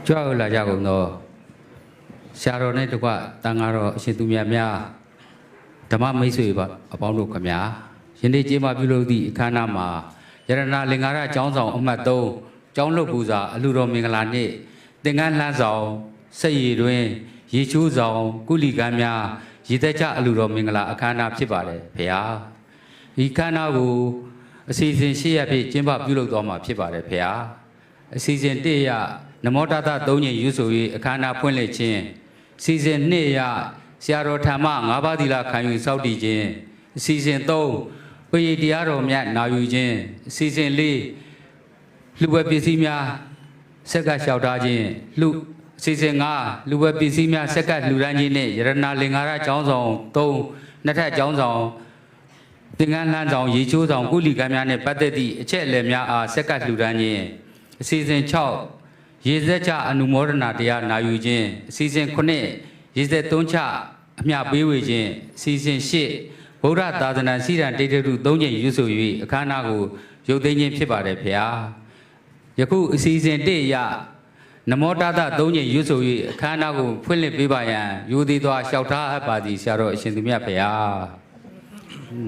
ကြွလာကြကုန်သောဆရာတော်နဲ့တကွတန်ဃာတော်အရှင်သူမြတ်များဓမ္မမိတ်ဆွေပါအပေါင်းတို့ခမညာယနေ့ကျေးမပြုလုပ်သည့်အခမ်းအနားမှာယရဏလင်္ကာရကျောင်းဆောင်အမှတ်3ကျောင်းလွတ်ပူဇာအလှတော်မင်္ဂလာနှင့်သင်္ကန်းလှမ်းဆောင်စက်ရည်တွင်ရေချိုးဆောင်ကုလီကမ်းများရည်သက်ကြအလှတော်မင်္ဂလာအခမ်းအနားဖြစ်ပါတယ်ဖေဟာဒီအခမ်းအနားကိုအစီအစဉ်၈ရက်ဖြင့်ကျင်းပပြုလုပ်သွားမှာဖြစ်ပါတယ်ဖေဟာအစီအစဉ်၁ရနမောတတ၃ညရွတ်ဆို၍အခမ်းအနားဖွင့်လှစ်ခြင်းအစီအစဉ်၂ရဆရာတော်ထံမှ၅ပါးသီလခံယူစောင့်တည်ခြင်းအစီအစဉ်၃ပရိတရားတော်မြတ်နာယူခြင်းအစီအစဉ်၄လူဝဲပစ္စည်းများဆက်ကလျှောက်ထားခြင်းလူအစီအစဉ်၅လူဝဲပစ္စည်းများဆက်ကလှူဒန်းခြင်းနှင့်ယရဏလင်္ကာရကျောင်းဆောင်၃နှစ်ထပ်ကျောင်းဆောင်သင်္ကန်းလှမ်းဆောင်ရေချိုးဆောင်ကုလီကမ်းများနှင့်ပတ်သက်သည့်အချက်အလက်များအားဆက်ကလှူဒန်းခြင်းအစီအစဉ်၆ရေစက်ချအနုမောဒနာတရားနာယူခြင်းအစီအစဉ်9ရေစက်သုံးချအမြပေးဝေခြင်းအစီအစဉ်10ဗုဒ္ဓသာသနာစီရန်တိတ်တု3ကြိမ်ရွတ်ဆို၍အခမ်းအနားကိုရုပ်သိမ်းခြင်းဖြစ်ပါတယ်ဖေဟာယခုအစီအစဉ်1ရနမောတတ3ကြိမ်ရွတ်ဆို၍အခမ်းအနားကိုဖွင့်လှစ်ပေးပါရန်ယူသည်စွာလျှောက်ထားအပ်ပါသည်ဆရာတော်အရှင်သူမြတ်ဖေဟာ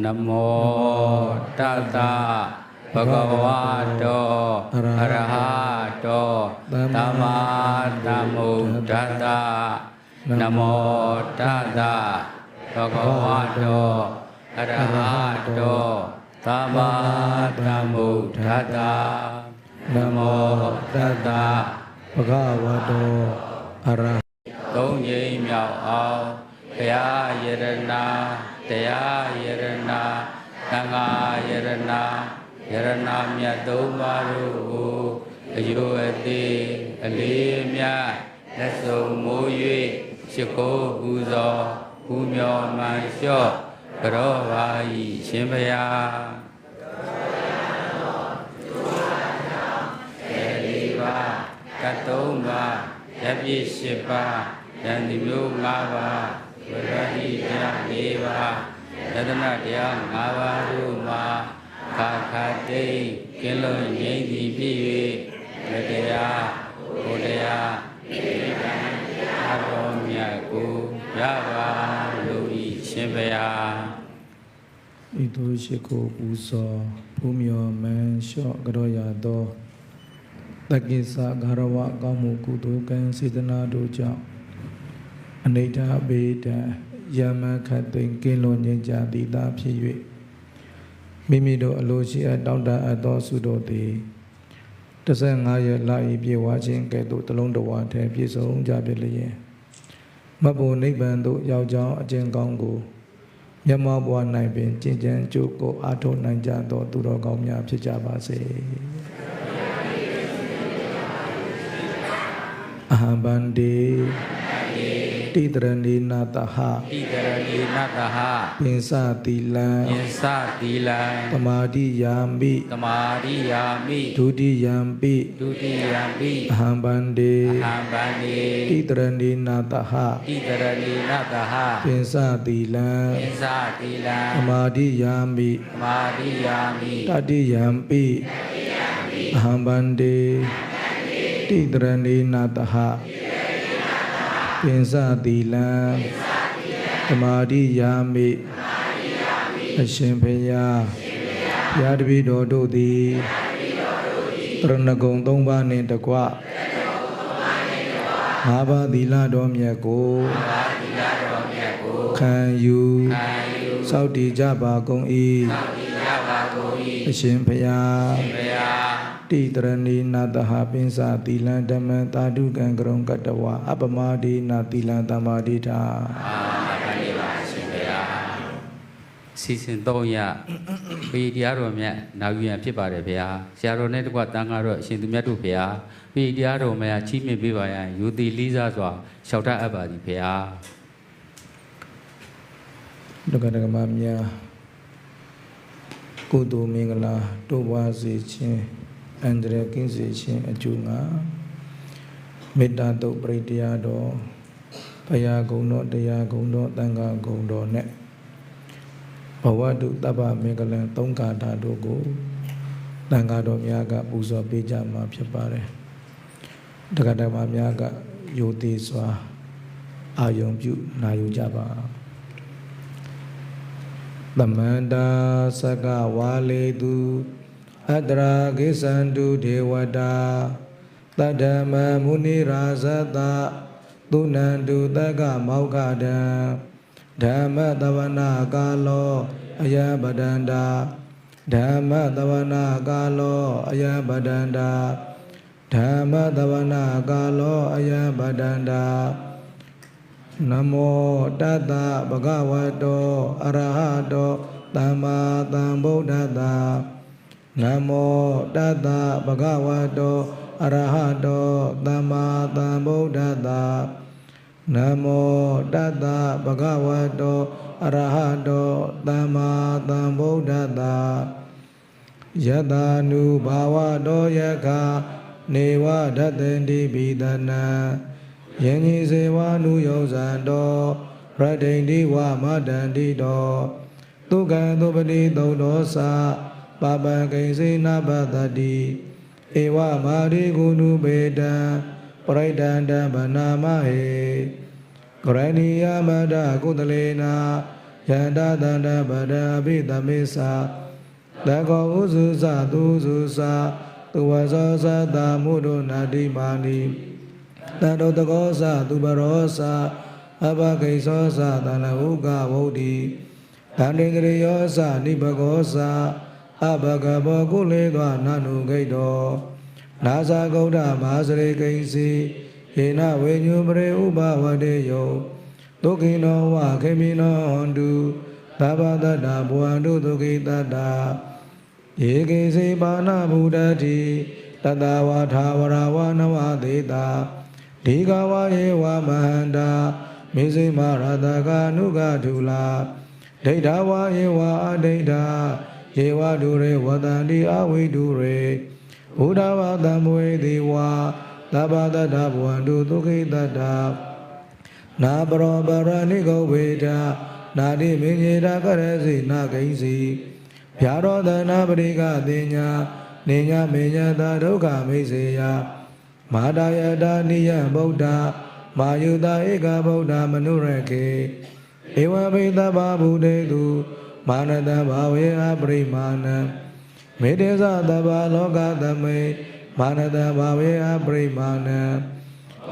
နမောတတဘဂဝါတောအရဟတောသမ္မာသမ္ဗုဒ္ဓတ္တနမောတတဘဂဝါတောအရဟတောသမ္မာသမ္ဗုဒ္ဓတ္တနမောတတဘဂဝါတောအရဟသုံးကြိမ်မြောက်အောင်ဘုရားယရဏတရားယရဏသံဃာယရဏယရဏမြတ်သုံးပါးတို့ကိုအယုအသေးအလေးမြတ်လက်ဆုံမိုး၍ရှိခိုးပူဇော်ပူမျော်မှန်လျှော့ကြောပါ၏ရှင်ဘုရားေပါကတ်3ပါးရပြည့်10ပါးယန္တိမျိုး5ပါးဝရတိတရား4ပါးယတနာတရား5ပါးတို့မှာခါခါတိတ်ကင်းလွန်ငြိမ့်သည်ဖြစ်၍မတရားကိုတရားဒီကံအတော်မြတ်ကိုရပါလို့ဤရှင်ဘုရားဤသို့ရှိကိုပူဇော်ဘုမြော်မန်လျှော့ကြောရသောတက္ကိစ္စဂရဝကောင်းမှုကုသိုလ်ကံစေတနာတို့ကြောင့်အနိဋ္ဌဘေဒံယမခတ်သိင်ကင်းလွန်ငြိမ်းချသည်သာဖြစ်၍မိမိတို့အလိုရှိအပ်တောင်းတအပ်သောဆုတို့သည်15ရက်လ၏ပြေဝခြင်းကဲ့သို့တလုံးတဝါထဲပြည့်စုံကြပြီလျင်မဘုံနိဗ္ဗာန်သို့ရောက်ကြောင်းအကျဉ်းကောင်းကိုမြတ်မောဘဝ၌ပင်ကျင့်ကြံကြိုးကိုအားထုတ်နိုင်ကြသောသူတော်ကောင်းများဖြစ်ကြပါစေအဟံဗန္တိတိတရဏိနာတဟတိတရဏိနာတဟပင်စသီလံပင်စသီလံသမာဓိယာမိသမာဓိယာမိဒုတိယံပိဒုတိယံပိအဟံဗန္တိအဟံဗန္တိတိတရဏိနာတဟတိတရဏိနာတဟပင်စသီလံပင်စသီလံသမာဓိယာမိသမာဓိယာမိတတိယံပိအဟံဗန္တိတိတရဏိနာတဟပင်စသီလံသမာဓိယာမိအရှင်ဘုရားဘုရားတပည့်တော်တို့သည်တရဏဂုံ3ပါးနှင့်တကွ5ပါးသီလတော်မြတ်ကိုခံယူစောင့်တည်ကြပါကုန်၏အရှင်ဘုရားတိတရဏိနာတဟပင်စသီလံဓမ္မံသာဓုကံကရုံကတဝအပမဒိနာသီလံသမာဓိတာစီစဉ်3ရပေတရားတော်မြတ်နာယူရန်ဖြစ်ပါတယ်ဗျာဆရာတော်နဲ့တကွတန်ခါတော့အရှင်သူမြတ်တို့ဗျာပေတရားတော်များချီးမြှင့်ပေးပါရန်ယူသည်လေးစားစွာလျှောက်တတ်အပ်ပါသည်ဗျာဒကဒကမများကုသိုလ်မင်္ဂလာတိုးပွားစေခြင်းအန္တရာယ်ကင်းစေခြင်းအကျိုးငါမေတ္တာတုတ်ပရိတရားတော်ဘုရားဂုဏ်တော်တရားဂုဏ်တော်သံဃာဂုဏ်တော်နဲ့ဘဝတုတပ္ပမင်္ဂလံ3ကာထာတို့ကိုသံဃာတော်များကပူဇော်ပေးကြမှာဖြစ်ပါတယ် တက္ကသမများကယိုသေးစွာအာယုံပြုနာယူကြပါသမန္တာစကဝါလေတုအတရာကိသန္တုဒေဝတာတတ္တမမုနိရာဇတသုနန္တုတက္ကမောက္ခဒံဓမ္မတဝနာကာလောအယပဒန္တာဓမ္မတဝနာကာလောအယပဒန္တာဓမ္မတဝနာကာလောအယပဒန္တာနမောတတ္တဗုဒ္ဓဝတ္တောအရဟတောသမ္မာသမ္ဗုဒ္ဓတ္တနမောတတ္တဗုဒ္ဓဝတ္တောအရဟတောသမ္မာသမ္ဗုဒ္ဓတ္တနမောတတ္တဗုဒ္ဓဝတ္တောအရဟတောသမ္မာသမ္ဗုဒ္ဓတ္တယတနုဘာဝတောယခာနေဝဒတ္တေတိပိဒနာယင်ကြီးစေဝနုယောဇံတောရတ္တိတိဝမတန္တိတောဒုက္ခံသုပတိသုတောသပပံကိဉ္စေနပတ္တိဧဝမာရိကုဏုပေတံပရိဒန္တံဗနာမဟေကရဏီယမတ္တကုသလေနာယန္တတန္တဗဒံအဘိသမေသာတကောဥစုသသူစုသာသူဝဇောသတမုဒ္ဒနာတိမာနိတတောတကောသသူပရောသအဘဂိသောသတဏဟုကဝုဒ္ဓိတန္တေကရိယောသနိဘဂောသအဘဂဘောကုလေသောနနုဂိတောနာဇာဂௌဒမဟာစရိကိဉ္စီယေနဝေညုပရေဥပဝတေယောဒုက္ခိနောဝခေမိနောဟန္တုသဗ္ဗတတ္တဘဝန္တုဒုက္ခိတတ္တယေကိစေပါဏဗုဒ္ဓတိတတဝါထာဝရဝနဝသေတာဒီဃဝယေဝမဟန္တာမေဇိမရတကနုကထုလာဒိဋ္ဌဝယေဝအဒိဋ္ဌယေဝဒုရေဝတန္တိအဝိဒုရေဘုဒ္ဓဝတံမွေတိဝါသဗ္ဗတတ္တဘဝန္တုဒုက္ခိတတ္တနာပရောပရဏိဂုဝေဒနာတိမင်းေတာကရစီနာကိဉ္စီဗျာရောသနာပရိကတိညာနေညာမေညာတာဒုက္ခမိစေယမာတာယတာနိယဗုဒ္ဓမာယုတာဧကဗုဒ္ဓမနုရခေဧဝဘိသဗ္ဗဗုဒေတုမာနတဘာဝေအပရိမာဏံမေတ္တေသတဗ္ဗလောကသမေမာနတဘာဝေအပရိမာဏံ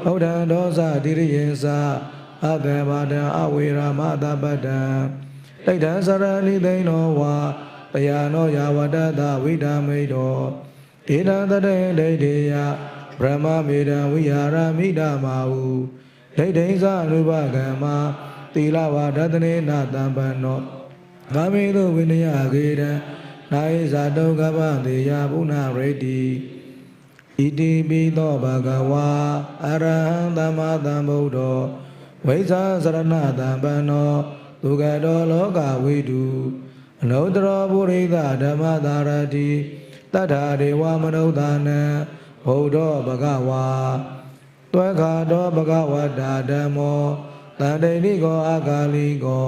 ဗုဒ္ဓံဒောသတိရိယေသအတ္တဘာဒံအဝေရမတပတ္တံတိဋ္ဌံစရဏိသိဏောဝါတယာနောယာဝတ္တသဝိဓမိတောဧတံတတေဒိဋ္ဌေယဗြဟ္မမေတံဝိဟာရမိဓမာဟုဒိဋ္ဌိသအနုပကမ္မာသီလဝါဒတနေနတံပန္နောဂမေတုဝိနယခေတံနာယဇာတုကပ္ပတေယဘုနာရေတိဣတိပိသောဘဂဝါအရဟံသမ္မာသမ္ဗုဒ္ဓောဝိဇ္ဇာစရဏတံပန္နောဒုက္ခတောလောကဝိတုအနုတ္တရောပုရိသဓမ္မသာရတိတတ္ထာဒေဝမနုဿာနံဘုဒ္ဓောဘဂဝါတွဲခါတောဘဂဝတ္တာဓမ္မောတန္တိတိကောအာဂါလိကော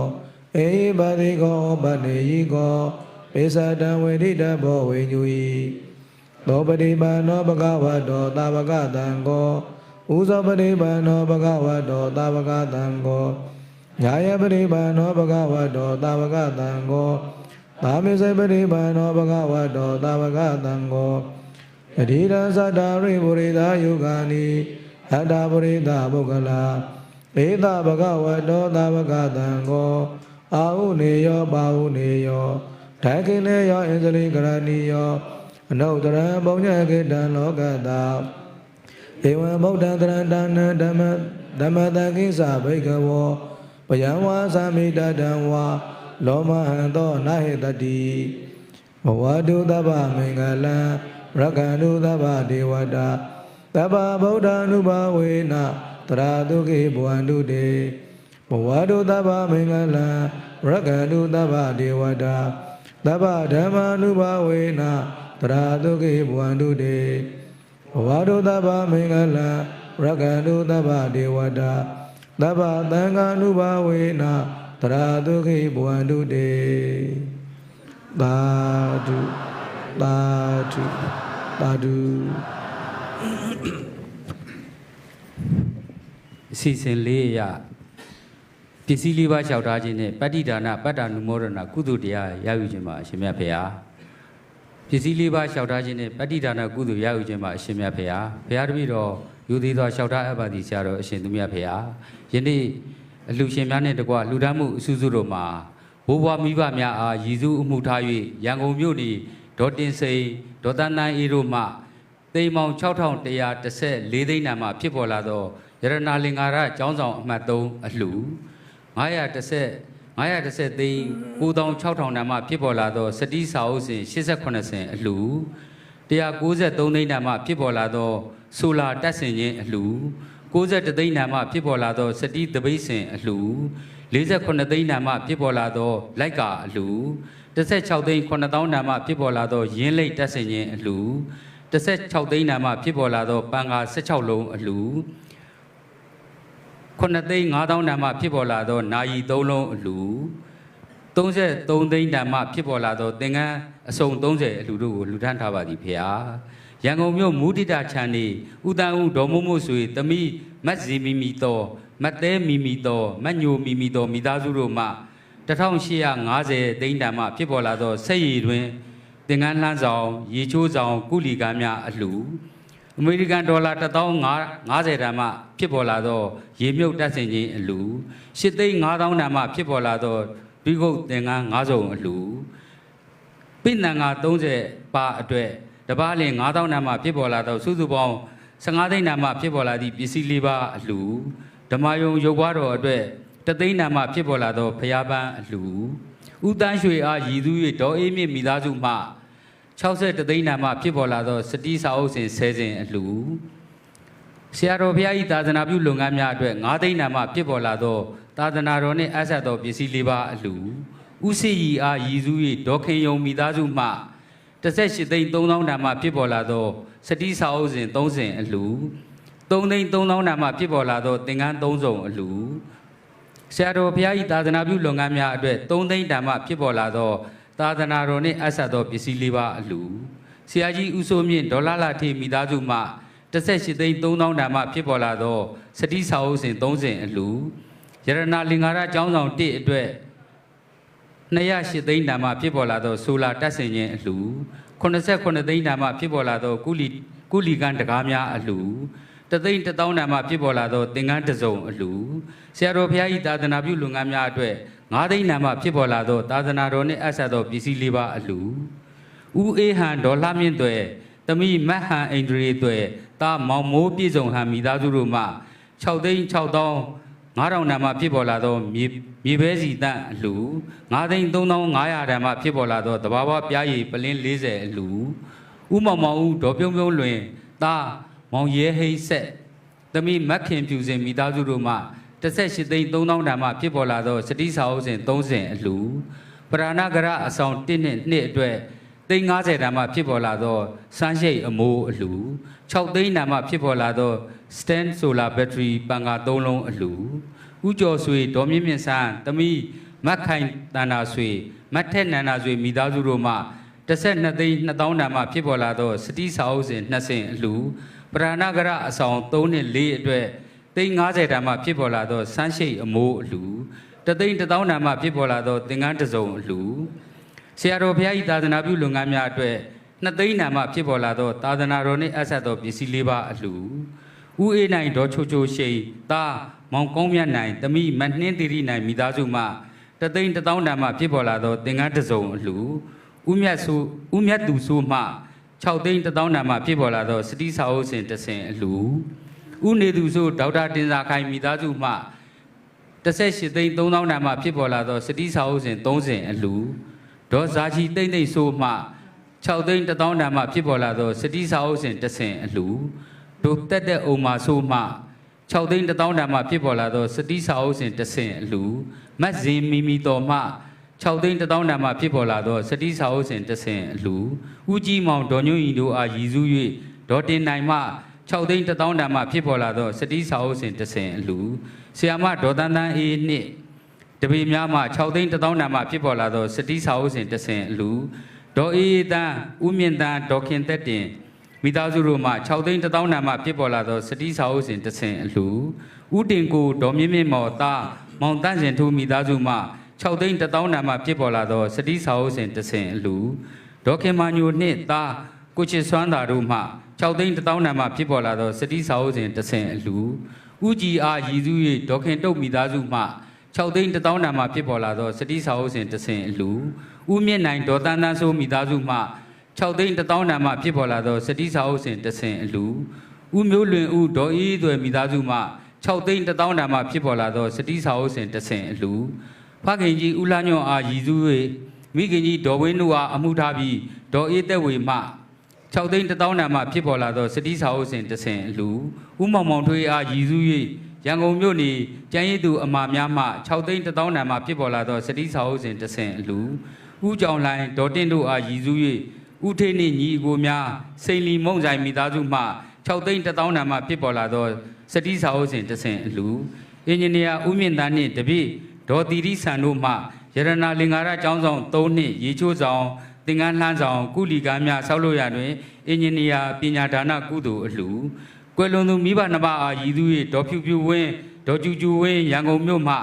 ဧဟိပတိကောပတေယိကောပိသတံဝေဒိတဘောဝေညူယိသောပတိပန္နောဘဂဝတောသာဝကတံကောဥဇောပတိပန္နောဘဂဝတောသာဝကတံကောညာယပတိပန္နောဘဂဝတောသာဝကတံကောသာမေဇပတိပန္နောဘဂဝတောသာဝကတံကောအဓိရသတ္တရိပုရိသယုဂာနိအတ္တပုရိသပုဂ္ဂလာဧတဘဂဝတောသာဝကတံကောအာဟုနေယောပါဟုနေယောဓာကိနေယောဣန္ဒြိကရဏီယောအနုတ္တရံပုညကေတံလောကတာဧဝံဗုဒ္ဓံတရံဒါနံဓမ္မတံကိစ္စဘိကဝောပယံဝါသမိတတံဝါလောမဟံသောနာဟေတတိဘဝတုသဗ္ဗမင်္ဂလံရက္ခန္တုသဗ္ဗဒေဝတာသဗ္ဗဗုဒ္ဓ ानु ဘာဝေနတရာဒုက္ခိဘဝန္တုတေဘဝတုသဗ္ဗမင်္ဂလံရက္ခန္တုသဗ္ဗဒေဝတာသဗ္ဗဓမ္မာနုဘာဝေနတရာဒုက္ခိဘဝန္တုတေဘဝတုသဗ္ဗမင်္ဂလံရက္ခန္တုသဗ္ဗဒေဝတာသဗ္ဗသံဃာနုဘာဝေနတရာဒုက္ခိဘဝန္တုတေသာဓုသာဓုသာဓု စီစဉ်လေးရပစ္စည်းလေးပါးလျှောက်ထားခြင်းနဲ့ပတ္တိဒါနပတ္တနုမောဒနာကုသိုလ်တရားရယူခြင်းမှာအရှင်မြတ်ဖေဟာပစ္စည်းလေးပါးလျှောက်ထားခြင်းနဲ့ပတ္တိဒါနကုသိုလ်ရယူခြင်းမှာအရှင်မြတ်ဖေဟာဘုရားတပည့်တော်ယူသေးသောလျှောက်ထားအပ်ပါသည်ဆရာတော်အရှင်သူမြတ်ဖေဟာယနေ့အလှရှင်များနဲ့တကွလှူဒန်းမှုအစုစုတို့မှာဘိုးဘွားမိဘများအားရည်စူးအမှုထား၍ရန်ကုန်မြို့နေဒေါ်တင်စိန်ဒေါ်တန်းတန်းအေးတို့မှသိန်းပေါင်း6114သိန်းနာမှဖြစ်ပေါ်လာသောရတနာလင်္ကာရကျောင်းဆောင်အမှတ်3အလှူ510သိန်း96,000နာမှဖြစ်ပေါ်လာသောစတိစာအုပ်စဉ်88ဆင်အလှူ193သိန်းနာမှဖြစ်ပေါ်လာသောဆိုလာတက်ဆင်ခြင်းအလှူ61သိန်းနာမှဖြစ်ပေါ်လာသောစတိတပိတ်ဆင်အလှူ48သိန်းနာမှဖြစ်ပေါ်လာသောလိုက်ကာအလှူ16သိန်း9000နာမှဖြစ်ပေါ်လာသောရင်းလိတ်တက်ဆင်ခြင်းအလှူ16သိန်းနာမှဖြစ်ပေါ်လာသောပန်ကာ16လုံးအလှူ9သိန်း5000နာမှဖြစ်ပေါ်လာသောနာယီ3လုံးအလှူ33သိန်းနာမှဖြစ်ပေါ်လာသောသင်္ကန်းအစုံ30အလှူတို့ကိုလှူဒန်းထားပါသည်ဖေဟာရန်ကုန်မြို့မူတိတာချန်နေဥတန်ဦးဒေါ်မို့မို့ဆွေသမီးမတ်ဇီမီမီတော်မတ်သေးမီမီတော်မတ်ညိုမီမီတော်မိသားစုတို့မှ1850သိန်းနာမှဖြစ်ပေါ်လာသောဆက်ရည်တွင်သင်္ကန်းလှမ်းဆောင်ရေချိုးဆောင်ကုလီကမ်းများအလှူအမေရိကန်ဒေါ်လာ1050တန်မှဖြစ်ပေါ်လာသောရေမြုပ်တက်ဆင်ခြင်းအလှူ8သိန်း5000တန်မှဖြစ်ပေါ်လာသောဒွိဂုတ်သင်္ကန်း9စုံအလှူပိဏံငါ30ပါအတွက်တပားလင်9000တန်မှဖြစ်ပေါ်လာသောစုစုပေါင်း15သိန်းတန်မှဖြစ်ပေါ်လာသည့်ပစ္စည်း၄ပါးအလှူဓမ္မယုံရုပ်ပွားတော်အတွက်တသိန်းတန်မှဖြစ်ပေါ်လာသောဖျားပန်းအလှူဦးတန်းရွှေအားရည်သူ၍ဒေါ်အေးမြင့်မိသားစုမှ62သိန်းနာမှဖြစ်ပေါ်လာသောစတိစာအုပ်စဉ်10စဉ်အလှူဆရာတော်ဘုရား၏သာသနာပြုလုပ်ငန်းများအတွက်9သိန်းနာမှဖြစ်ပေါ်လာသောသာသနာတော်နှင့်အဆက်သောပစ္စည်း၄ပါးအလှူဥစီရီအားရည်သူ၍ဒေါခင်ယုံမိသားစုမှ18သိန်း3000နာမှဖြစ်ပေါ်လာသောစတိစာအုပ်စဉ်3စဉ်အလှူ3သိန်း3000နာမှဖြစ်ပေါ်လာသောသင်္ကန်း3စုံအလှူဆရာတော်ဘုရား၏သာသနာပြုလုပ်ငန်းများအတွက်3သိန်းတန်မှဖြစ်ပေါ်လာသောသာသနာတော်နှင့်အဆက်သောပစ္စည်း၄ပါးအလှူဆရာကြီးဦးစိုးမြင့်ဒေါ်လာလာထေမိသားစုမှ18သိန်း3000တန်မှဖြစ်ပေါ်လာသောစတိစာအုပ်စဉ်3စဉ်အလှူရတနာလင်္ကာရကျောင်းဆောင်1အတွက်208သိန်းတန်မှဖြစ်ပေါ်လာသောဆိုလာတက်ဆင်ခြင်းအလှူ89သိန်းတန်မှဖြစ်ပေါ်လာသောကုလီကန်တကားများအလှူတသိန်း1000တန်မှဖြစ်ပေါ်လာသောသင်္ကန်းတစုံအလှူဆရာတော်ဘုရား၏သာသနာပြုလုပ်ငန်းများအတွက်9သိန်းတန်မှဖြစ်ပေါ်လာသောသာသနာတော်နှင့်အဆက်သောပစ္စည်း၄ပါးအလှူဦးအေးဟန်ဒေါ်လှမြင့်တွေသမီးမတ်ဟန်အိန္ဒြေတွေတာမောင်မိုးပြည်စုံဟန်မိသားစုတို့မှ6သိန်း6000 9000တန်မှဖြစ်ပေါ်လာသောမြေပဲစီတန့်အလှူ9သိန်း3500တန်မှဖြစ်ပေါ်လာသောတဘာဝပြားရည်ပလင်း40အလှူဦးမောင်မောင်ဦးဒေါ်ပြုံးပြုံးလွင်တာမောင်ရဲဟိတ်ဆက်သမီးမတ်ခင်ဖြူစင်မိသားစုတို့မှ18သိန်း3000တန်မှဖြစ်ပေါ်လာသောစတိစာအုပ်စဉ်30အလှူပရဏဂရအဆောင်1နဲ့2အတွက်သိန်း50တန်မှဖြစ်ပေါ်လာသောစမ်းရှိတ်အမိုးအလှူ6သိန်းတန်မှဖြစ်ပေါ်လာသော stand solar battery ပန်ကာ3လုံးအလှူဥကျော်ဆွေဒေါ်မြင့်မြင့်ဆန်းသမီးမတ်ခိုင်တန်နာဆွေမတ်ထက်နန္ဒာဆွေမိသားစုတို့မှ12သိန်း2000တန်မှဖြစ်ပေါ်လာသောစတိစာအုပ်စဉ်2ဆင့်အလှူပရဏဂရအဆောင်3နဲ့4အတွက်သိန်း50တန်မှဖြစ်ပေါ်လာသောစမ်းရှိတ်အမိုးအလှူတသိန်း1000တန်မှဖြစ်ပေါ်လာသောသင်္ကန်းတစုံအလှူဆရာတော်ဘုရား၏သာသနာပြုလုပ်ငန်းများအတွက်2သိန်းတန်မှဖြစ်ပေါ်လာသောသာသနာတော်နှင့်အဆက်သောပစ္စည်း၄ပါးအလှူဦးအေးနိုင်ဒေါ်ချိုချိုရှိန်တာမောင်ကောင်းမြတ်နိုင်သမီးမနှင်းတိရိနိုင်မိသားစုမှတသိန်း1000တန်မှဖြစ်ပေါ်လာသောသင်္ကန်းတစုံအလှူဦးမြတ်သူဆိုမှ6သိန်း1000တန်မှဖြစ်ပေါ်လာသောစတိစာအုပ်စဉ်10ဆင်အလှူဦးနေသူဆိုဒေါက်တာတင်စာခိုင်မိသားစုမှ18သိန်း3000တန်မှဖြစ်ပေါ်လာသောစတိစာအုပ်စဉ်3ဆင်အလှူဒေါ်ဇာချီတိမ့်သိမ့်ဆိုမှ6သိန်း1000တန်မှဖြစ်ပေါ်လာသောစတိစာအုပ်စဉ်10ဆင်အလှူဒုတက်တဲ့အုံမာဆိုမှ6သိန်း1000တန်မှဖြစ်ပေါ်လာသောစတိစာအုပ်စဉ်10ဆင်အလှူမတ်ဇင်မီမီတော်မှ6သိန်း1000တန်မှဖြစ်ပေါ်လာသောစတိစာအုပ်စဉ်10ဆင်အလှူဦးကြီးမောင်ဒေါ်ညွန့်ဤတို့အားရည်စူး၍ဒေါ်တင်နိုင်မှ6သိန်း1000တန်မှဖြစ်ပေါ်လာသောစတိစာအုပ်စဉ်10ဆင်အလှူဆရာမဒေါ်တန်းတန်းအေးနှင့်တပည့်များမှ6သိန်း1000တန်မှဖြစ်ပေါ်လာသောစတိစာအုပ်စဉ်10ဆင်အလှူဒေါ်အေးတန်းဦးမြင့်တန်းဒေါ်ခင်သက်တင် မိသားစုတို့မှ6သိန်း1000နာမှဖြစ်ပေါ်လာသောစတိစာအုပ်စဉ်တစ်ဆင့်အလှဥတင်ကိုဒေါ်မြင့်မြင့်မော်သားမောင်တန့်စင်ထူမိသားစုမှ6သိန်း1000နာမှဖြစ်ပေါ်လာသောစတိစာအုပ်စဉ်တစ်ဆင့်အလှဒေါခင်မာညိုနှင့်သားကိုချစ်စွမ်းသာတို့မှ6သိန်း1000နာမှဖြစ်ပေါ်လာသောစတိစာအုပ်စဉ်တစ်ဆင့်အလှဥကြည်အားရည်စူး၍ဒေါခင်တုတ်မိသားစုမှ6သိန်း1000နာမှဖြစ်ပေါ်လာသောစတိစာအုပ်စဉ်တစ်ဆင့်အလှဥမြင့်နိုင်ဒေါ်တန်းတန်းဆိုးမိသားစုမှ6သိန်း1000နာမှဖြစ်ပေါ်လာသောစတိစာအုပ်စဉ်တစ်ဆင့်အလှဥမျိုးလွင်ဥဒေါ်အေးသွယ်မိသားစုမှ6သိန်း1000နာမှဖြစ်ပေါ်လာသောစတိစာအုပ်စဉ်တစ်ဆင့်အလှဖခင်ကြီးဦးလာညွန့်အားရည်စူး၍မိခင်ကြီးဒေါ်ဝင်းတို့အားအမှုထားပြီးဒေါ်အေးသက်ဝေမှ6သိန်း1000နာမှဖြစ်ပေါ်လာသောစတိစာအုပ်စဉ်တစ်ဆင့်အလှဥမောင်မောင်ထွေးအားရည်စူး၍ရန်ကုန်မြို့နေကျန်းရည်သူအမာများမှ6သိန်း1000နာမှဖြစ်ပေါ်လာသောစတိစာအုပ်စဉ်တစ်ဆင့်အလှဥကြောင်လိုင်းဒေါ်တင်တို့အားရည်စူး၍ဥထေနှင့်ညီအကိုများစိန်လီမုံဆိုင်မိသားစုမှ6သိန်း1000နာမှဖြစ်ပေါ်လာသောစတိစာအုပ်စဉ်တစ်ဆင့်အလှအင်ဂျင်နီယာဦးမြင့်သားနှင့်တပည့်ဒေါ်တီရီဆန်တို့မှရတနာလင်္ကာရကျောင်းဆောင်3နှစ်ရေချိုးဆောင်သင်္ကန်းလှမ်းဆောင်ကုလီကားများဆောက်လုပ်ရတွင်အင်ဂျင်နီယာပညာဒါနကုသိုလ်အလှကွယ်လွန်သူမိဘနှစ်ပါးအားရည်သူ၍ဒေါ်ဖြူဖြူဝင်းဒေါ်ကျူကျူဝင်းရန်ကုန်မြို့မှ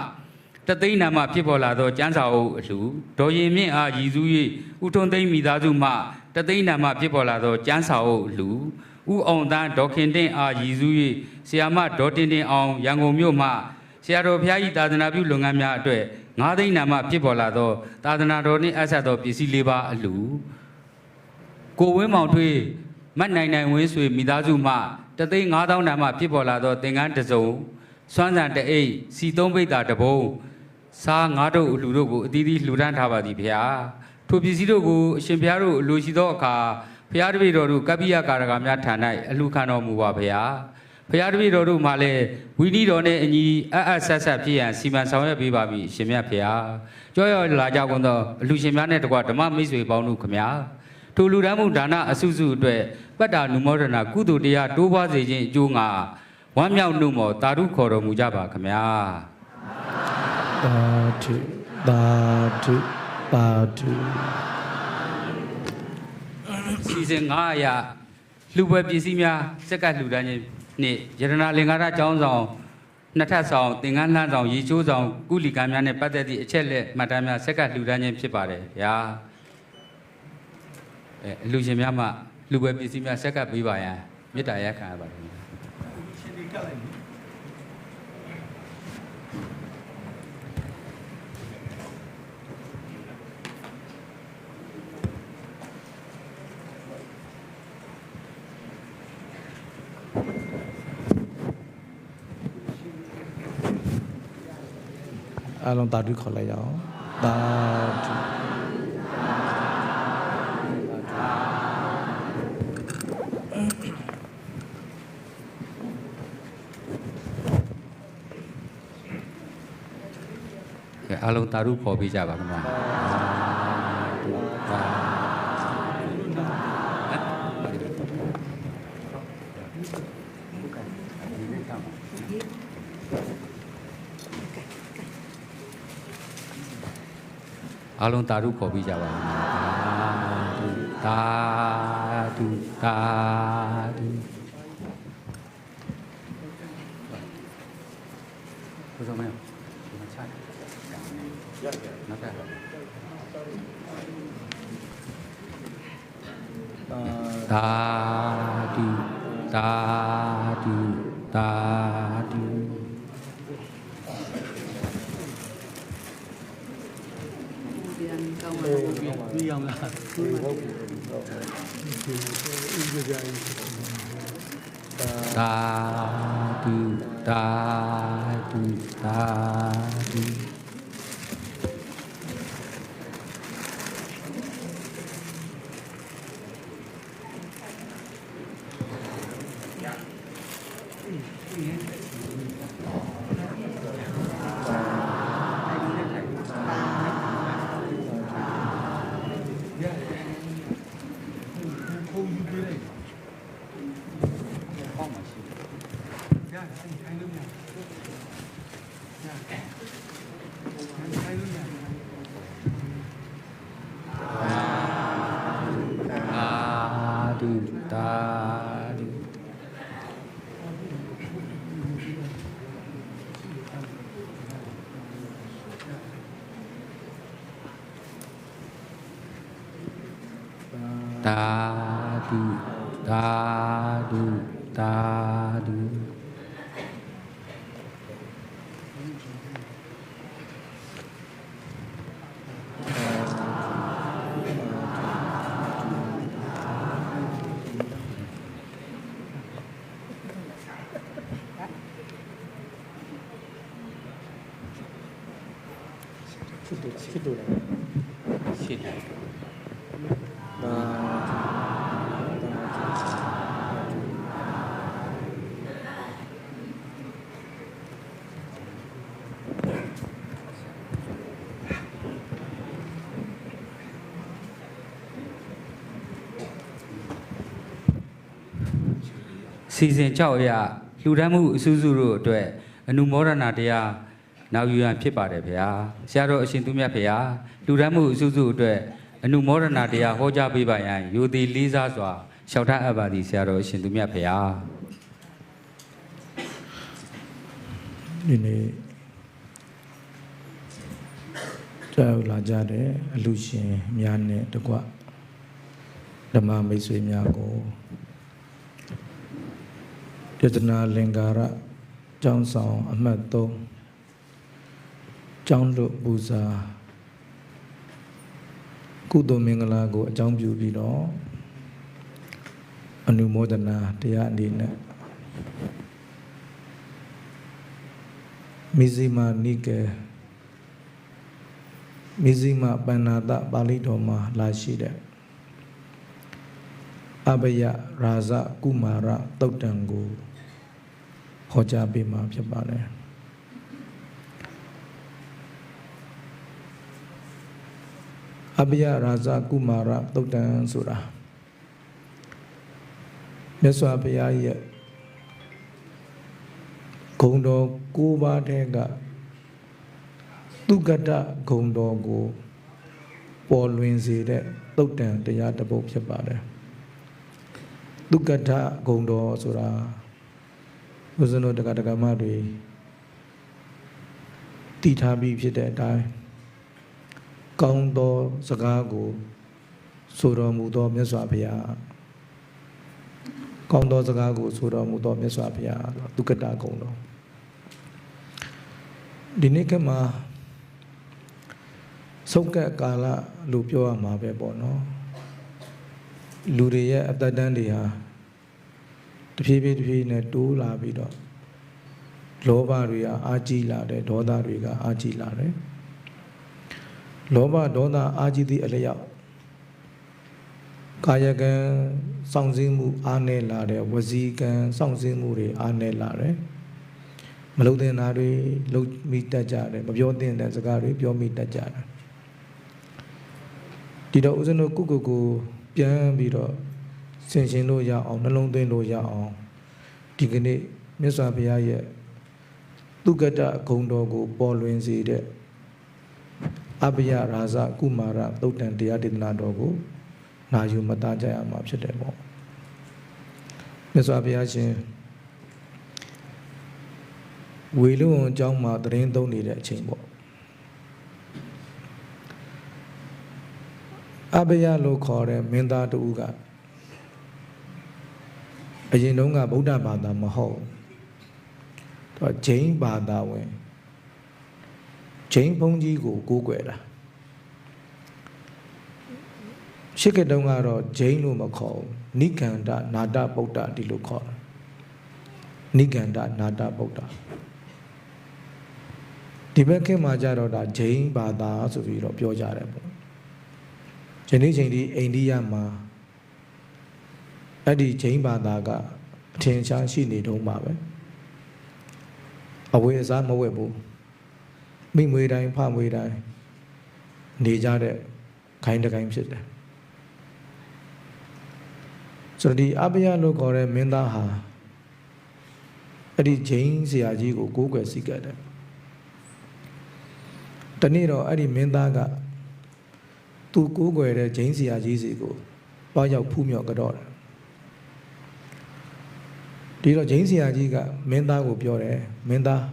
တသိန်းနာမှဖြစ်ပေါ်လာသောကျမ်းစာအုပ်အလှဒေါ်ရင်မြင့်အားရည်သူ၍ဥထုံသိန်းမိသားစုမှတသိန်းနာမှဖြစ်ပေါ်လာသောကျမ်းစာအုပ်အလှဥအောင်တန်းဒေါ်ခင်တင့်အားရည်သူ၍ဆရာမဒေါ်တင်တင်အောင်ရန်ကုန်မြို့မှဆရာတော်ဘုရားကြီးသာသနာပြုလုပ်ငန်းများအတွက်9သိန်းနာမှဖြစ်ပေါ်လာသောသာသနာတော်နှင့်အဆက်သောပစ္စည်း၄ပါးအလှကိုဝင်းမောင်ထွေးမတ်နိုင်နိုင်ဝင်းဆွေမိသားစုမှတသိန်း5000နာမှဖြစ်ပေါ်လာသောသင်္ကန်းတစ်စုံစွမ်းစံတအိတ်စီ3ပိတ်တာတစ်ပုံစား9တုပ်အလှတို့ကိုအသီးသီးလှူဒန်းထားပါသည်ဗျာထိုပစ္စည်းတို့ကိုအရှင်ဘုရားတို့အလိုရှိသောအခါဘုရားတပည့်တော်တို့ကပ္ပိယကာရကများထံ၌အလှခံတော်မူပါဗျာဘုရားတပည့်တော်တို့မှလည်းဝီနီတော်နဲ့အညီအဆက်ဆက်ဖြစ်ရန်စီမံဆောင်ရွက်ပေးပါပြီရှင်မြတ်ဗျာကြောရောလာကြကုန်သောအလှရှင်များနဲ့တကွဓမ္မမိတ်ဆွေပေါင်းတို့ခမညာထိုလူဒန်းမှုဒါနအစုစုအတွက်ပတ္တာနုမောဒနာကုသိုလ်တရားတိုးပွားစေခြင်းအကျိုးငါဝမ်းမြောက်နှုတ်မော်တာဓုခေါ်တော်မူကြပါခမညာသာဓုသာဓုသာဓုစီစဉ်900လှူပွဲပစ္စည်းများစက်ကလှူဒန်းခြင်းနှင့်ယရနာလင်္ကာရကျောင်းဆောင်နှစ်ထပ်ဆောင်သင်္ကန်းလှမ်းဆောင်ရေချိုးဆောင်ကုလီကံများနဲ့ပတ်သက်သည့်အချက်လက်မှတ်တမ်းများစက်ကလှူဒန်းခြင်းဖြစ်ပါတယ်ဗျာအလှူရှင်များမှလှူပွဲပစ္စည်းများစက်ကပေးပါရန်မေတ္တာရပ်ခံရပါတယ်ရှင်ဒီကလိုက်အားလုံးတာဓုခေါ်လိုက်ရအောင်တာဓုအားလုံးတာဓုခေါ်ပေးကြပါခင်ဗျာအားလုံးတာဓုခေါ်ပြီးကြပါဦးတာဓုတာဓုဘုရားမင်းဒီမှာချတယ်နောက်တာတာဓုတာဓုတာဓုပြီးအောင်လားတာဓုတာဓုတာဓုတာ သာဓုသာဓုသာဓုသာဓုဖြစ်လို့လား ရှိတယ် စီစဉ်ကြောက်ရလှူဒန်းမှုအစူးစုတို့အတွက်အနုမောဒနာတရားနောက်ယူရန်ဖြစ်ပါတယ်ဗျာဆရာတော်အရှင်သူမြတ်ဗျာလှူဒန်းမှုအစူးစုအတွက်အနုမောဒနာတရားဟောကြားပေးပါရန်ယိုသည်လေးစားစွာလျှောက်ထားအပ်ပါသည်ဆရာတော်အရှင်သူမြတ်ဗျာ ဒီနေ့ကြောက်လာကြတဲ့အလူရှင်များနဲ့တကွဓမ္မမိတ်ဆွေများကိုယတနာလင်္ကာရကျောင်းဆောင်အမှတ်3ကျောင်းတို့ပူဇာကုသိုလ်မင်္ဂလာကိုအကြောင်းပြုပြီးတော့အနုမောဒနာတရားအနေနဲ့မိဇိမာနိကေမိဇိမာပဏ္ဏတပါဠိတော်မှာလာရှိတဲ့အဘယရာဇကုမာရသုတ်တံကိုဟောကြားပေးမှာဖြစ်ပါတယ်အဘယရာဇကုမာရသုတ်တံဆိုတာမြတ်စွာဘုရားရဲ့ဂုဏ်တော်၉ပါးထဲကသုကတ္တဂုဏ်တော်ကိုပေါ်လွင်စေတဲ့သုတ်တံတရားတစ်ပုဒ်ဖြစ်ပါတယ်သုကတ္တဂုဏ်တော်ဆိုတာဘုဇနုတက္ကမတွေတည်ထားပြီးဖြစ်တဲ့အတိုင်းကောင်းသောစကားကိုဆိုတော်မူသောမြတ်စွာဘုရားကောင်းသောစကားကိုဆိုတော်မူသောမြတ်စွာဘုရားသုကတ္တဂုဏ်တော်ဒီနေ့ကမှစုတ်ကက်ကာလလို့ပြောရမှာပဲပေါ့နော်လူတွေရဲ့အသက်တန်းတွေဟာတဖြည်းဖြည်းနဲ့တိုးလာပြီးတော့လောဘတွေကအာကြီးလာတယ်ဒေါသတွေကအာကြီးလာတယ်လောဘဒေါသအာကြီးသည့်အလျောက်ကာယကံစောင့်စည်းမှုအားနည်းလာတယ်ဝစီကံစောင့်စည်းမှုတွေအားနည်းလာတယ်မလုံတဲ့နာတွေလုံမိတတ်ကြတယ်မပြောတဲ့စကားတွေပြောမိတတ်ကြတယ်ဒီတော့ဦးဇင်းတို့ကိုပြန်ပြီးတော့ဆင်ခြင်လို့ရအောင်နှလုံးသွင်းလို့ရအောင်ဒီကနေ့မြတ်စွာဘုရားရဲ့သုကတ္တဂုဏ်တော်ကိုပေါ်လွင်စေတဲ့အဘယရာဇကုမာရသုတ်တံတရားဒေသနာတော်ကိုနာယူမသားကြရမှာဖြစ်တယ်ပေါ့မြတ်စွာဘုရားရှင်ဝေလုံအကြောင်းမှာတရင်သုံးနေတဲ့အချိန်ပေါ့အဘယလို့ခေါ်တဲ့မင်းသားတူကအရင်တုန်းကဗုဒ္ဓဘာသာမဟုတ်တော့ဂျိန်းဘာသာဝင်ဂျိန်းဘုန်းကြီးကိုကိုးကွယ်တာရှိကတုန်းကတော့ဂျိန်းလို့မခေါ်ဘူးနိဂန္ဓနာတဗုဒ္ဓဒီလိုခေါ်တာနိဂန္ဓနာတဗုဒ္ဓဒီဘက်ခေတ်မှာကြတော့ဒါဂျိန်းဘာသာဆိုပြီးတော့ပြောကြတယ်ပေါ့ယနေ့ချိန်ဒီအိန္ဒိယမှာအဲ့ဒီဂျိန်းဘာသာကအထင်ရှားရှိနေတုန်းပါပဲအဝေးအစားမဝက်ဘူးမိမွေတိုင်းဖမွေတိုင်းနေကြတဲ့ခိုင်းတခိုင်းဖြစ်တယ်ဆိုတော့ဒီအဘယလို့ခေါ်တဲ့မင်းသားဟာအဲ့ဒီဂျိန်းဆရာကြီးကိုကိုးကွယ်စိတ်ကပ်တယ်တနေ့တော့အဲ့ဒီမင်းသားကသူကိုးကွယ်တဲ့ဂျိန်းဆရာကြီးစီကိုတွားရောက်ဖူးမြော်ကြတော့တယ် ဒီတော့ဂျိန်းဆရာကြီးကမင်းသားကိုပြောတယ်မင်းသား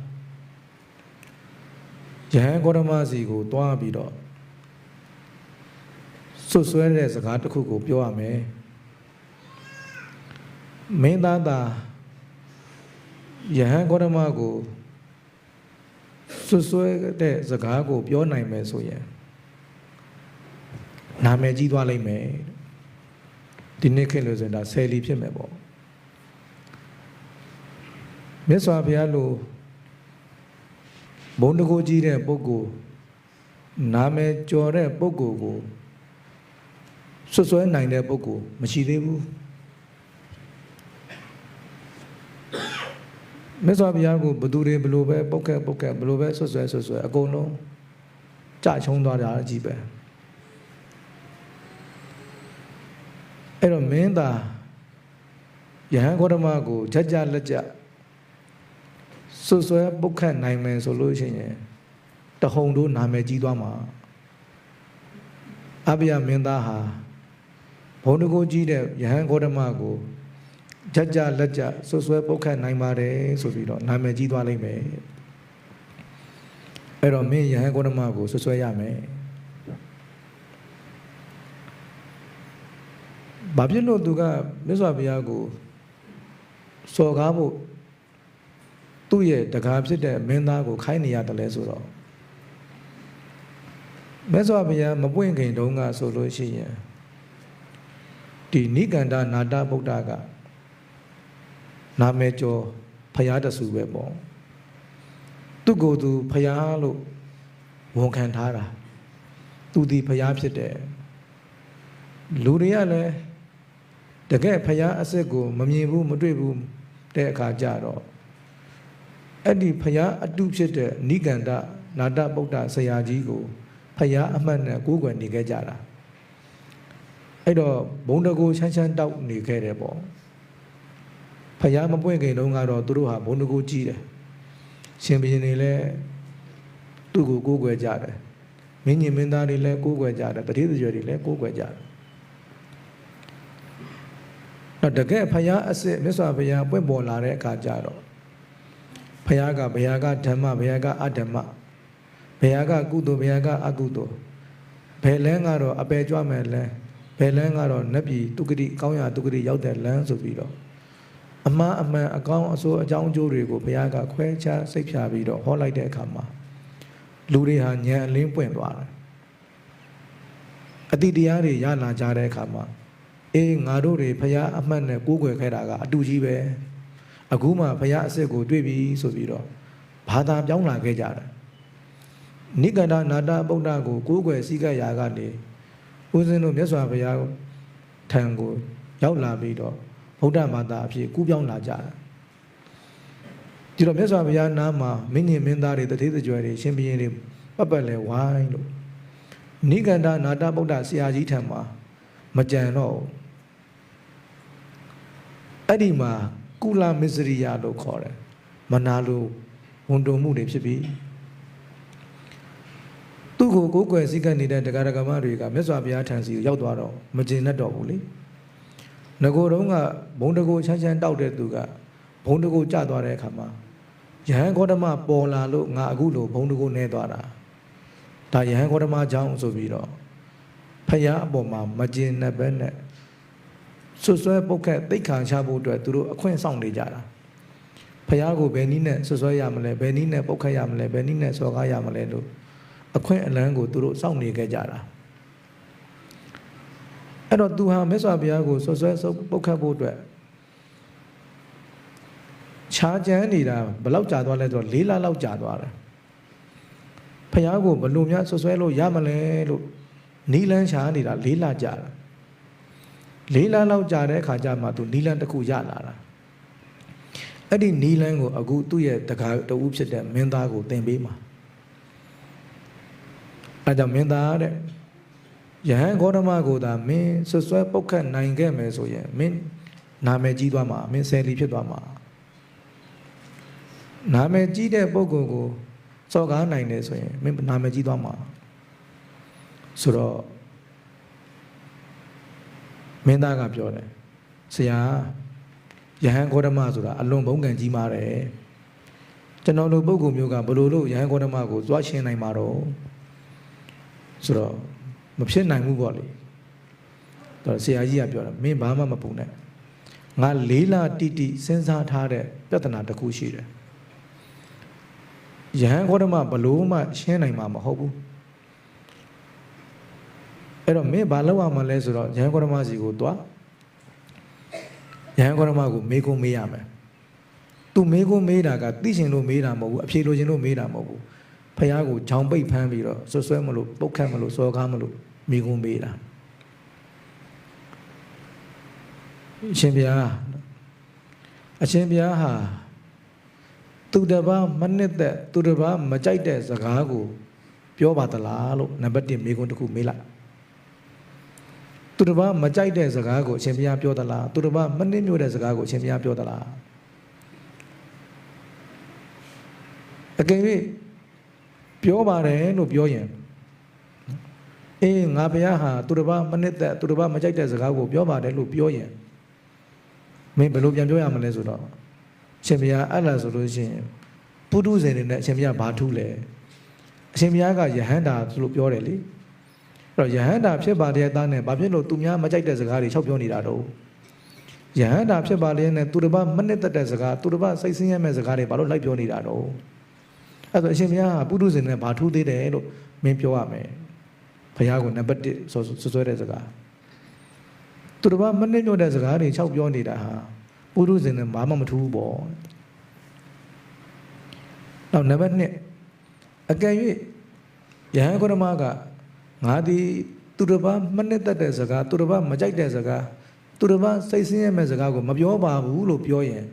ယဟန်ဂေါတမစီကိုတွားပြီးတော့ဆွဆွဲတဲ့စကားတစ်ခုကိုပြောရမယ်မင်းသားသာယဟန်ဂေါတမကိုဆွဆွဲတဲ့စကားကိုပြောနိုင်မယ်ဆိုရင်နာမည်ကြီးသွားလိမ့်မယ်ဒီနေ့ခေတ်လို့ဆိုရင်ဒါဆယ်လီဖြစ်မယ်ပေါ့မြတ်စွာဘုရားလိုဘုံတကူကြီးတဲ့ပုဂ္ဂိုလ်နာမည်ကျော်တဲ့ပုဂ္ဂိုလ်ကိုဆွဆွဲနိုင်တဲ့ပုဂ္ဂိုလ်မရှိသေးဘူးမြတ်စွာဘုရားကိုဘသူတွေဘလို့ပဲပုတ်ခက်ဘလို့ပဲဆွဆွဲအကုန်လုံးကြချုံသွားတာအကြည့်ပဲအဲ့တော့မင်းသားယဟန်ဂေါတမကိုကြကြလက်ကြဆွဆွဲပုတ်ခတ်နိုင်မယ်ဆိုလို့ရှိရင်တဟုန်တို့နာမည်ကြီးသွားမှာအဘိယမင်းသားဟာဘုံတကူကြီးတဲ့ယဟန်ဂေါတမကိုကြကြလက်ကြဆွဆွဲပုတ်ခတ်နိုင်ပါတယ်ဆိုပြီးတော့နာမည်ကြီးသွားလိမ့်မယ်အဲ့တော့မင်းယဟန်ဂေါတမကိုဆွဆွဲရမယ်ဘာဖြစ်လို့သူကမြတ်စွာဘုရားကိုစော်ကားဖို့သူ့ရဲ့တကားဖြစ်တဲ့မင်းသားကိုခိုင်းနေရတယ်လဲဆိုတော့မြတ်စွာဘုရားမပွင့်ခင်တုန်းကဆိုလို့ရှိရင်ဒီနိကန္ဒနာတဗုဒ္ဓကနာမည်ကျော်ဖရာတဆူပဲပေါ့သူ့ကိုယ်သူဖရာလို့ဝန်ခံထားတာသူဒီဖရာဖြစ်တယ်လူတွေကလည်းတကယ်ဖရာအစစ်ကိုမမြင်ဘူးမတွေ့ဘူးတဲ့အခါကျတော့အဲ့ဒီဖရာအတုဖြစ်တဲ့နိကန္ဒနာတဗုဒ္ဓဆရာကြီးကိုဖရာအမှတ်နဲ့ကိုးကွယ်နေခဲ့ကြတာအဲ့တော့ဘုံတကူချမ်းတောက်နေခဲ့တယ်ပေါ့ဖရာမပွင့်ခင်တုန်းကတော့သူတို့ဟာဘုံတကူကြီးတယ်ရှင်ဘုရင်တွေလည်းသူ့ကိုကိုးကွယ်ကြတယ်မင်းကြီးမင်းသားတွေလည်းကိုးကွယ်ကြတယ်တတိယကျွယ်တွေလည်းကိုးကွယ်ကြတယ်တော့တကယ်ဖရာအစစ်မြတ်စွာဘုရားပွင့်ပေါ်လာတဲ့အခါကျတော့ဘုရားကဓမ္မဘုရားကအဓမ္မဘုရားကကုသိုလ်ဘုရားကအကုသိုလ်ဘယ်လန်းကတော့အပယ်ကြွမယ်လန်းဘယ်လန်းကတော့နတ်ပြည်တုဂတိကောင်းရာတုဂတိရောက်တဲ့လန်းဆိုပြီးတော့အမှားအမှန်အကောင်းအဆိုးအကြောင်းအကျိုးတွေကိုဘုရားကခွဲခြားစိတ်ဖြာပြီးတော့ဟောလိုက်တဲ့အခါမှာလူတွေဟာဉာဏ်အလင်းပွင့်သွားတယ်အတိတရားတွေရလာကြတဲ့အခါမှာအေးငါတို့တွေဘုရားအမှတ်နဲ့ကိုးကွယ်ခဲ့တာကအတူကြီးပဲအခုမှဘုရားအစစ်ကိုတွေ့ပြီဆိုပြီးတော့ဘာသာပြောင်းလာခဲ့ကြတယ်နိကန္ဒနာတဗုဒ္ဓကိုကိုးကွယ်စည်းကပ်ရာကနေဦးဇင်းတို့မြတ်စွာဘုရားထံကိုရောက်လာပြီးတော့ဗုဒ္ဓဘာသာအဖြစ်ကူးပြောင်းလာကြတယ်ဒီတော့မြတ်စွာဘုရားနားမှာမင်းကြီးမင်းသားတွေတထေးကြွယ်တွေရှင်ဘုရင်တွေပတ်လဲဝိုင်းလို့နိကန္ဒနာတဗုဒ္ဓဆရာကြီးထံမှာမကြံတော့အဲ့ဒီမှာကုလမစ္စရိယလို့ခေါ်တယ်မနာလိုဝန်တုံမှုတွေဖြစ်ပြီးသူ့ကိုကိုးကွယ်စည်းကပ်နေတဲ့တရားဓမ္မတွေကမြတ်စွာဘုရားထံစီကိုရောက်သွားတော့မကျင်တတ်တော့ဘူးလေငကိုတုံးကဘုံတကူချမ်းတောက်တဲ့သူကဘုံတကူကျသွားတဲ့အခါမှာယဟန်ဂေါတမပေါ်လာလို့ငါအခုလိုဘုံတကူနေသွားတာဒါယဟန်ဂေါတမကြောင့်ဆိုပြီးတော့ဖယားအပေါ်မှာမကျင်တဲ့ဘက်နဲ့ဆွဆွဲပုတ်ခက်သိက္ခာချဖို့အတွက်သူတို့အခွင့်ဆောင်နေကြတာဖယားကိုဘယ်နည်းနဲ့ဆွဆွဲရမလဲဘယ်နည်းနဲ့ပုတ်ခက်ရမလဲဘယ်နည်းနဲ့စော်ကားရမလဲလို့အခွင့်အလန်းကိုသူတို့စောင့်နေခဲ့ကြတာအဲ့တော့သူဟာမြတ်စွာဘုရားကိုဆွဆွဲပုတ်ခတ်ဖို့အတွက်ခြားကြမ်းနေတာဘယ်လောက်ကြာသွားလဲဆိုတော့4 လလောက်ကြာသွားတယ်ဖယားကိုဘလို့များဆွဆွဲလို့ရမလဲလို့နီလန်းချာနေတာ4 လကြာတာ4 လလောက်ကြာတဲ့အခါကျမှသူနီလန်းတစ်ခုရလာတာအဲ့ဒီနီလန်းကိုအခုသူ့ရဲ့တကားတူဖြစ်တဲ့မင်းသားကိုသင်ပေးမှာအဲ့ကြောင့်မင်းသားတဲ့ယဟန်ဂေါတမကိုသာမင်းဆွဆွဲပုတ်ခတ်နိုင်ခဲ့မယ်ဆိုရင်မင်းနာမည်ကြီးသွားမှာမင်းဆယ်လီဖြစ်သွားမှာနာမည်ကြီးတဲ့ပုဂ္ဂိုလ်ကိုစော်ကားနိုင်တယ်ဆိုရင်မင်းနာမည်ကြီးသွားမှာဆိုတော့မင်းသားကပြောတယ်ဆရာယ ယဟန်ဂေါတမဆိုတာအလွန်ဘုံကံကြီးမားတယ်ကျွန်တော်တို့ပုဂ္ဂိုလ်မျိုးကဘလို့လို့ယဟန်ဂေါတမကိုသွားရှင်းနိုင်မှာတော့ဆိုတော့မဖြစ်နိုင်ဘူးပေါ့လေတော့ဆရာကြီးကပြောတာမင်းဘာမှမပူနဲ့ငါလေးလတိတိစဉ်းစားထားတဲ့ပြဿနာတစ်ခုရှိတယ်ယဟန်ဂေါတမဘလို့မှရှင်းနိုင်မှာမဟုတ်ဘူးအဲ့တော့မင်းဘာလုပ်ရမှာလဲဆိုတော့ယဟန်ဂေါတမစီကိုသွားယဟန်ဂေါတမကိုမေးခွန်းမေးရမယ်သူမေးခွန်းမေးတာကသိရှင်လို့မေးတာမဟုတ်ဘူးအဖြေလိုချင်လို့မေးတာမဟုတ်ဘူးဖះကိုဂျောင်ပိတ်ဖမ်းပြီးတော့ဆွဆွဲမလို့ပုတ်ခတ်မလို့စော်ကားမလို့မေးခွန်းမေးတာအရှင်ဘုရားဟာသူတပားမနစ်သက်သူတပားမကြိုက်တဲ့စကားကိုပြောပါသလားလို့နံပါတ်1မေးခွန်းတစ်ခုမေးလိုက်သူတပားမကြိုက်တဲ့စကားကိုအရှင်ဘုရားပြောသလားသူတပားမနစ်မြို့တဲ့စကားကိုအရှင်ဘုရားပြောသလားအကယ်၍ပြောပါတယ်လို့ပြောရင်အေးငါဘုရားဟာသူတပားမနစ်သက်သူတပားမကြိုက်တဲ့စကားကိုပြောပါတယ်လို့ပြောရင်မင်းဘယ်လိုပြန်ပြောရမလဲဆိုတော့အရှင်ဘုရားအဲ့လားဆိုလို့ရှိရင်ပုထုဇဉ်တွေနဲ့အရှင်ဘုရားဘာထူးလဲအရှင်ဘုရားကယဟန္တာလို့ပြောတယ်လေအဲ့တော့ယဟန္တာဖြစ်ပါတဲ့သားနဲ့ဘာဖြစ်လို့သူများမကြိုက်တဲ့စကားတွေချက်ပြောနေတာတော့ယဟန္တာဖြစ်ပါလေနဲ့သူတပားမနစ်သက်တဲ့စကားသူတပားစိတ်ဆင်းရဲမဲ့စကားတွေဘာလို့လိုက်ပြောနေတာတော့အဲ့တော့အရှင်ဘုရားကပုထုဇဉ်နဲ့ဘာထူးသေးတယ်လို့မင်းပြောရမယ်ဘုရားကနံပါတ်1ဆွဲတဲ့စကားသူတပားမနစ်မြို့တဲ့စကားတွေချက်ပြောနေတာဟာပုထုဇဉ်နဲ့ဘာမှမထူးဘူးပေါ့နောက်နံပါတ်2အကယ်၍ယဟန်ဂေါတမကငါဒီသူတပားမနစ်သက်တဲ့စကားသူတပားမကြိုက်တဲ့စကားသူတပားစိတ်ဆင်းရဲမဲ့စကားကိုမပြောပါဘူးလို့ပြောရင်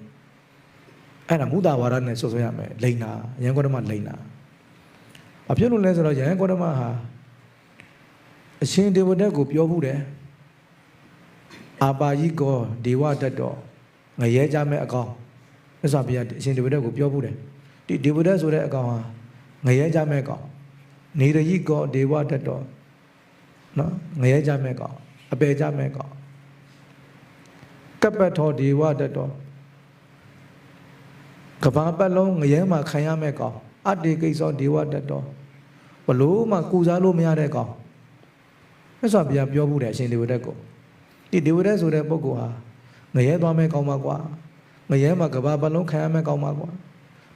အဲ့ဒါမုဒ္ဒဝါဒနဲ့ဆွဆွဲရမယ်လိန်နာယဟန်ဂေါတမလိန်နာဘာဖြစ်လို့လဲဆိုတော့ယဟန်ဂေါတမဟာအရှင်ဒေဝတက်ကိုပြောဘူးတယ်အာပါယိကောဒေဝတတ်တော်ငရဲကြမဲ့အကောင်မြတ်စွာဘုရားအရှင်ဒေဝတက်ကိုပြောဘူးတယ်ဒီဒေဝတက်ဆိုတဲ့အကောင်ဟာငရဲကြမဲ့ကောင်နေရယိကောဒေဝတတ်တော်နော်ငရဲကြမဲ့ကောင်အပေကြမဲ့ကောင်ကပ္ပထောဒေဝတတ်တော်ကဘာပတ်လုံးငရဲမှာခံရမဲ့ကောင်အတ္တိကိစ္စဒေဝတတ်တော်ဘလို့မှကူစားလို့မရတဲ့ကောင်မြတ်စွာဘုရားပြောဘူးတယ်အရှင်ဒေဝတက်ကိုဒီဒေဝတက်ဆိုတဲ့ပုဂ္ဂိုလ်ဟာငရဲသွားမဲ့ကောင်းပါကွာငရဲမှာကဘာပတ်လုံးခံရမဲ့ကောင်းပါကွာ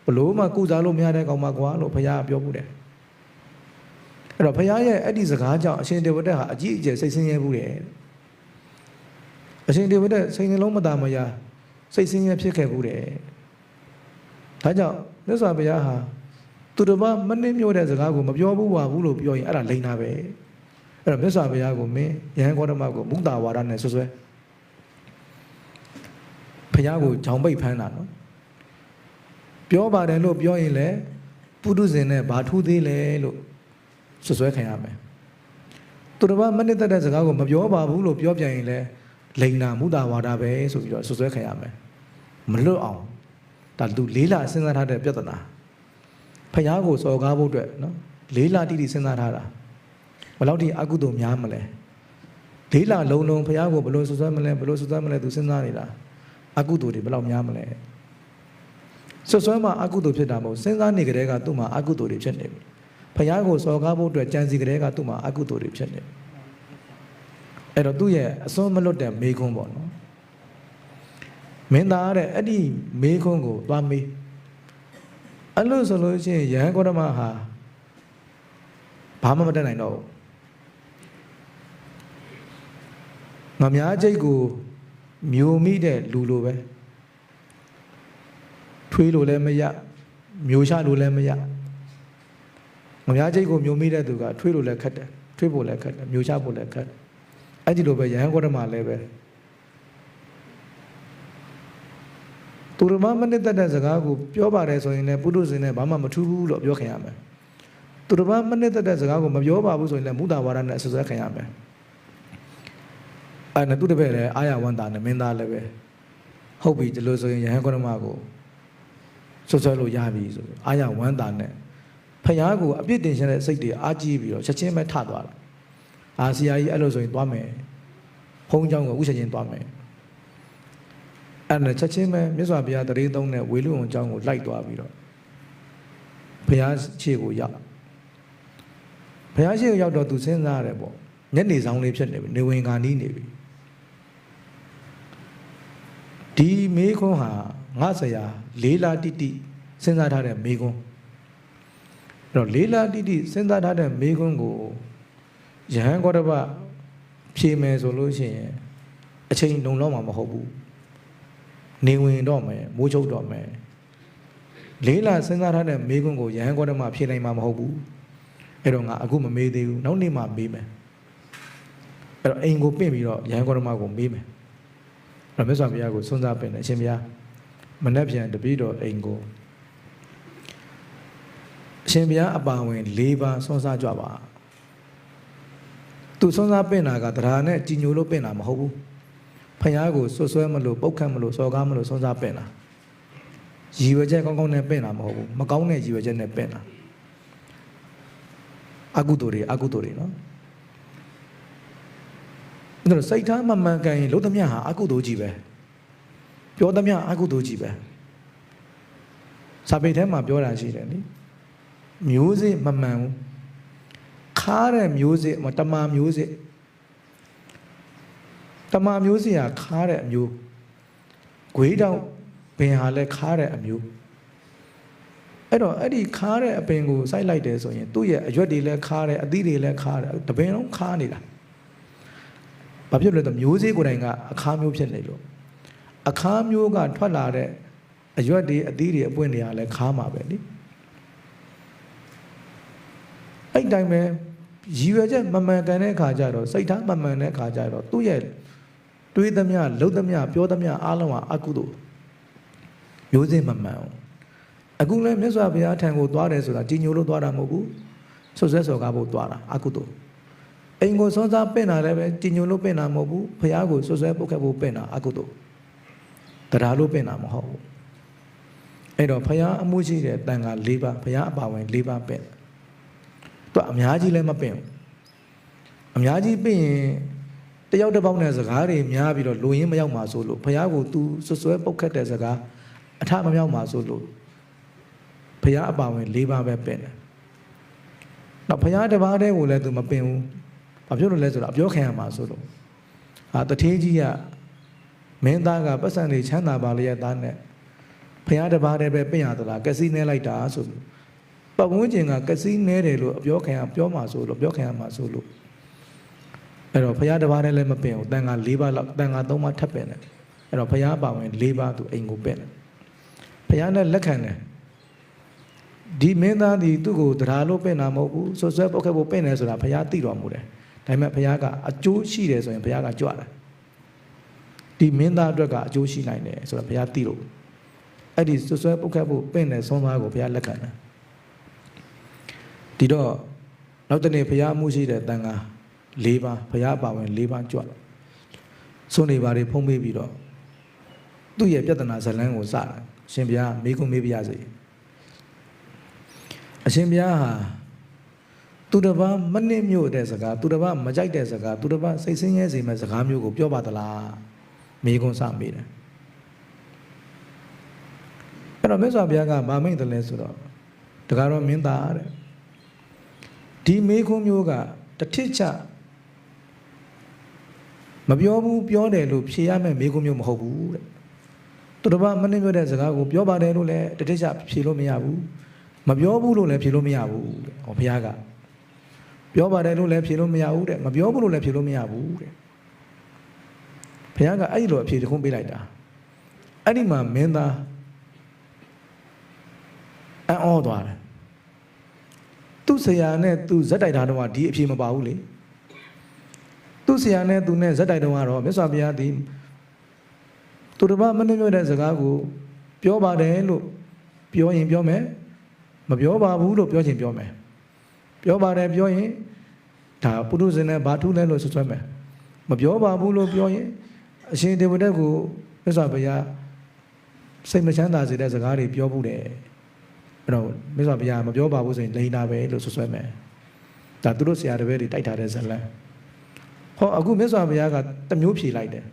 ဘလို့မှကုစားလို့မရတဲ့ကောင်းပါကွာလို့ဘုရားပြောဘူးတယ်အဲ့တော့ဘုရားရဲ့အဲ့ဒီစကားကြောင့်အရှင်ဒေဝတက်ဟာအကြီးအကျယ်စိတ်ဆင်းရဲဘူးတယ်အရှင်ဒေဝတက်စိတ်နှလုံးမသာမရာစိတ်ဆင်းရဲဖြစ်ခဲ့ဘူးတယ်ဒါကြောင့်မြတ်စွာဘုရားဟာသူတစ်ပါးမနစ်မြို့တဲ့စကားကိုမပြောဘူးပါဘူးလို့ပြောရင်အဲ့ဒါလိန်တာပဲအဲ့တော့မြတ်စွာဘုရားကိုမင်းယဟန်ဂေါတမကိုမုဒ္ဒဝါဒနဲ့ဆွဆွဲဘုရားကိုဂျောင်ပိတ်ဖမ်းတာနော်ပြောပါတယ်လို့ပြောရင်လည်းပုထုဇဉ်နဲ့ဘာထူးသေးလဲလို့ဆွဆွဲခံရမယ်သူတစ်ပါးမနစ်သက်တဲ့စကားကိုမပြောပါဘူးလို့ပြောပြန်ရင်လည်းလိန်နာမုဒ္ဒဝါဒပဲဆိုပြီးတော့ဆွဆွဲခံရမယ်မလွတ်အောင်ဒါလူလေးလစဉ်းစားထားတဲ့ပြဿနာဘုရားကိုစော်ကားဖို့အတွက်နော်လေးလတိတိစဉ်းစားထားတာဘယ်လောက်ထိအကုသိုလ်များမလဲလေးလလုံးလုံးဘုရားကိုဘယ်လိုဆွဆွဲမလဲဘယ်လိုဆွဆွဲမလဲသူစဉ်းစားနေတာအကုသိုလ်တွေဘယ်လောက်များမလဲဆွဆွဲမှာအကုသိုလ်ဖြစ်တာမဟုတ်စဉ်းစားနေကြတဲ့ကသူ့မှာအကုသိုလ်တွေဖြစ်နေပြီဘုရားကိုစော်ကားဖို့အတွက်ကြံစီကြတဲ့ကသူ့မှာအကုသိုလ်တွေဖြစ်နေပြီအဲ့တော့သူ့ရဲ့အစွန်းမလွတ်တဲ့မေးခွန်းပေါ့နော်မင်းသားတဲ့အဲ့ဒီမေးခွန်းကိုသွားမေးအဲ့လို့ဆိုလို့ရှိရင်ယဟန်ဂေါတမဟာဘာမှမတတ်နိုင်တော့ဘူးငါများချိတ်ကိုမျိုးမိတဲ့လူလိုပဲထွေးလို့လည်းမရမျိုးချလို့လည်းမရငါများချိတ်ကိုမျိုးမိတဲ့သူကထွေးလို့လည်းခက်တယ်ထွေးဖို့လည်းခက်တယ်မျိုးချဖို့လည်းခက်တယ်အဲ့ဒီလိုပဲယဟန်ဂေါတမလည်းပဲသူတို့မှမနစ်သက်တဲ့စကားကိုပြောပါတယ်ဆိုရင်လည်းပုထုဇဉ်နဲ့ဘာမှမထူးဘူးလို့ပြောခင်ရမယ်သူတို့မှမနစ်သက်တဲ့စကားကိုမပြောပါဘူးဆိုရင်လည်းမုဒ္ဒဝါဒနဲ့ဆွဆွဲခင်ရမယ်အဲ့နဲ့သူတပည့်လည်းအာရဝန္တာနဲ့မင်းသားလည်းပဲဟုတ်ပြီဒီလိုဆိုရင်ယဟန်ဂေါတမကိုဆွဆွဲလို့ရပြီဆိုအာရဝန္တာနဲ့ဖယားကိုအပြစ်တင်ရှင်တဲ့စိတ်တွေအားကြီးပြီးတော့ချက်ချင်းပဲထသွားတယ်အာဆရာကြီးအဲ့လိုဆိုရင်သွားမယ်ဘုန်းเจ้าကိုဥချက်ချင်းသွားမယ် အဲ့နဲ့ချက်ချင်းပဲမြတ်စွာဘုရားတရေသုံးတဲ့ဝေလူအောင်အကြောင်းကိုလိုက်သွားပြီးတော့ဘုရားရှေ့ကိုရောက်ဘုရားရှေ့ကိုရောက်တော့သူစဉ်းစားရတယ်ပေါ့ညနေဆောင်လေးဖြစ်နေပြီနေဝင်ခါနီးနေပြီဒီမေခွန်းဟာငါဆရာလေးလာတိတိစဉ်းစားထားတဲ့မေခွန်းအဲ့တော့လေးလာတိတိစဉ်းစားထားတဲ့မေခွန်းကိုယဟန်ဂေါတပဖြေမယ်ဆိုလို့ရှိရင်အချိန်လုံလောက်မှာမဟုတ်ဘူးနေဝင်တော့မယ်မိုးချုပ်တော့မယ်လေးလာစဉ်းစားထားတဲ့မေခွန်းကိုယဟန်ဂေါတမဖြေနိုင်မှာမဟုတ်ဘူးအဲ့တော့ငါအခုမမေးသေးဘူးနောက်နေ့မှမေးမယ်အဲ့တော့အိမ်ကိုပင့်ပြီးတော့ယဟန်ဂေါတမကိုမေးမယ်အဲ့တော့မြတ်စွာဘုရားကိုစွန့်စားပင့်တယ်အရှင်ဘုရားမနှက်ပြန်တပည့်တော်အိမ်ကိုအရှင်ဘုရားအပါဝင်၄ပါးစွန့်စားကြပါသူစွန့်စားပင့်တာကတရားနဲ့ကြည်ညိုလို့ပင့်တာမဟုတ်ဘူးဖယားကိုဆွဆွဲမလို့ပုတ်ခတ်မလို့စော်ကားမလို့စွန့်စားပင့်တာရည်ရွယ်ချက်ကောင်းကောင်းနဲ့ပင့်တာမဟုတ်ဘူးမကောင်းတဲ့ရည်ရွယ်ချက်နဲ့ပင့်တာအကုသိုလ်တွေနော်အဲ့တော့စိတ်ထားမမှန်ကန်ရင်လုံးသမျှဟာအကုသိုလ်ကြီးပဲပြောသမျှအကုသိုလ်ကြီးပဲစာပေထဲမှာပြောတာရှိတယ်နိမျိုးစေ့မမှန်ဘူးခါတဲ့မျိုးစေ့တမာမျိုးစေ့ဟာခါတဲ့အမျိုးဂွေးတောင်ပင်ဟာလည်းခါတဲ့အမျိုးအဲ့တော့အဲ့ဒီခါတဲ့အပင်ကိုစိုက်လိုက်တယ်ဆိုရင်သူ့ရဲ့အရွက်တွေလည်းခါတယ်အသီးတွေလည်းခါတယ်တပင်လုံးခါနေတာဘာဖြစ်လို့လဲဆိုမျိုးစေ့ကိုယ်တိုင်ကအခါမျိုးဖြစ်နေလို့အခါမျိုးကထွက်လာတဲ့အရွက်တွေအသီးတွေအပွင့်တွေကလည်းခါမှာပဲနိအဲ့တိုင်းပဲရည်ရွယ်ချက်မမှန်ကန်တဲ့အခါကျတော့စိတ်ထားမမှန်တဲ့အခါကျတော့သူ့ရဲ့တွေးသမျှလှုပ်သမျှပြောသမျှအားလုံးဟာအကုသိုလ်မျိုးစေ့မမှန်အောင်အခုလည်းမြတ်စွာဘုရားထံကိုသွားတယ်ဆိုတာကြည်ညိုလို့သွားတာမဟုတ်ဘူးဆွဆွဲစော်ကားဖို့သွားတာအကုသိုလ်အိမ်ကိုစောစားပင့်တာလည်းပဲကြည်ညိုလို့ပင့်တာမဟုတ်ဘူးဘုရားကိုဆွဆွဲပုတ်ခတ်ဖို့ပင့်တာအကုသိုလ်တရားလို့ပင့်တာမဟုတ်ဘူးအဲ့တော့ဘုရားအမှုရှိတဲ့တန်ခါ၄ပါးဘုရားအပါဝင်၄ပါးပင့်သူအများကြီးလည်းမပင့်ဘူးအများကြီးပင့်ရင်တယောက်တစ်ပေါက်နဲ့စကားတွေများပြီးတော့လူရင်းမရောက်မှာဆိုလို့ဘုရားကိုသူဆွဆွဲပုတ်ခတ်တဲ့စကားအထမမြောက်မှာဆိုလို့ဘုရားအပါဝင်၄ပါးပဲပင့်တယ်။နောက်ဘုရားတစ်ပါးတည်းကိုလည်းသူမပင့်ဘူး။ဘာဖြစ်လို့လဲဆိုတော့အပြောခံရမှာဆိုလို့တထေးကြီးကမင်းသားကပတ်စံတွေချမ်းသာပါလျက်သားနဲ့ဘုရားတစ်ပါးတည်းပဲပင့်ရသလားကစီနဲလိုက်တာဆိုလို့ပတ်ဝန်းကျင်ကကစီနဲတယ်လို့အပြောခံရပြောမှာဆိုလို့ပြောခံရမှာဆိုလို့အဲ့တော့ဘုရားတစ်ပါးတည်းလည်းမပင့်ဘူးတန်ခါ၄ပါးလောက်တန်ခါ၃ပါးထပ်ပင့်တယ်အဲ့တော့ဘုရားအပါဝင်၄ပါးသူအိမ်ကိုပင့်တယ်ဘုရားနဲ့လက်ခံတယ်ဒီမင်းသားဒီသူ့ကိုတရားလို့ပင့်တာမဟုတ်ဘူးဆွဆွဲပုတ်ခတ်ဖို့ပင့်တယ်ဆိုတာဘုရားသိတော်မူတယ်ဒါပေမဲ့ဘုရားကအကျိုးရှိတယ်ဆိုရင်ဘုရားကကြွတယ်ဒီမင်းသားအတွက်ကအကျိုးရှိနိုင်တယ်ဆိုတာဘုရားသိလို့အဲ့ဒီဆွဆွဲပုတ်ခတ်ဖို့ပင့်တဲ့ဆုံးသားကိုဘုရားလက်ခံတယ်ဒီတော့နောက်တနေ့ဘုရားအမှုရှိတဲ့တန်ခါ၄ပါးဘုရားအပါဝင်၄ပါးကြွဆုံးနေပါတွေဖုံးပေးပြီးတော့သူ့ရဲ့ပြဿနာဇလန်းကိုစတယ်ရှင်ဘုရားမေးခွန်းမေးပြရစေအရှင်ဘုရားဟာသူတစ်ပါးမနစ်မြို့တဲ့စကားသူတစ်ပါးမကြိုက်တဲ့စကားသူတစ်ပါးစိတ်ဆင်းရဲစေမဲ့စကားမျိုးကိုပြောပါသလားမေးခွန်းစမေးတယ်အဲ့တော့မြတ်စွာဘုရားကဗာမိတ်တယ်လဲဆိုတော့တကားတော့မင်းသားတဲ့ဒီမေးခွန်းမျိုးကတထစ်ချမပြောဘူးပြောတယ်လို့ဖြေရမယ့်မေးခွန်းမျိုးမဟုတ်ဘူးတဲ့သူတစ်ပါးမနှိမ့်ပြောတဲ့စကားကိုပြောပါတယ်လို့လည်းတထစ်ချဖြေလို့မရဘူးမပြောဘူးလို့လည်းဖြေလို့မရဘူးတဲ့ဟောဘုရားကပြောပါတယ်လို့လည်းဖြေလို့မရဘူးတဲ့မပြောဘူးလို့လည်းဖြေလို့မရဘူးတဲ့ဘုရားကအဲ့ဒီလိုအဖြေတစ်ခုပေးလိုက်တာအဲ့ဒီမှာမင်းသားအော်သွားတယ်သူ့ဆရာနဲ့သူဇက်တိုက်တာတော့ဒီအဖြေမပါဘူးလေသူ့ဆရာနဲ့သူနဲ့ဇက်တိုက်တော့ကတော့မြတ်စွာဘုရားဒီသူတစ်ပါးမနှိမ့်တဲ့စကားကိုပြောပါတယ်လို့ပြောရင်ပြောမယ်မပြောပါဘူးလို့ပြောချင်ပြောမယ်ပြောပါတယ်ပြောရင်ဒါပုထုဇဉ်နဲ့ဘာထုလဲလို့ဆွဆွဲမယ်မပြောပါဘူးလို့ပြောရင်အရှင်ဒေဝတက်ကိုမြတ်စွာဘုရားစိတ်မချမ်းသာစေတဲ့စကားတွေပြောဘူးတယ်အဲ့တော့မြတ်စွာဘုရားမပြောပါဘူးဆိုရင်လိန်တာပဲလို့ဆွဆွဲမယ်ဒါသူတို့ဆရာတပည့်တွေတိုက်ထားတဲ့ဇလံဟောအခုမြတ်စွာဘုရားကတစ်မျိုးဖြေလိုက်တယ်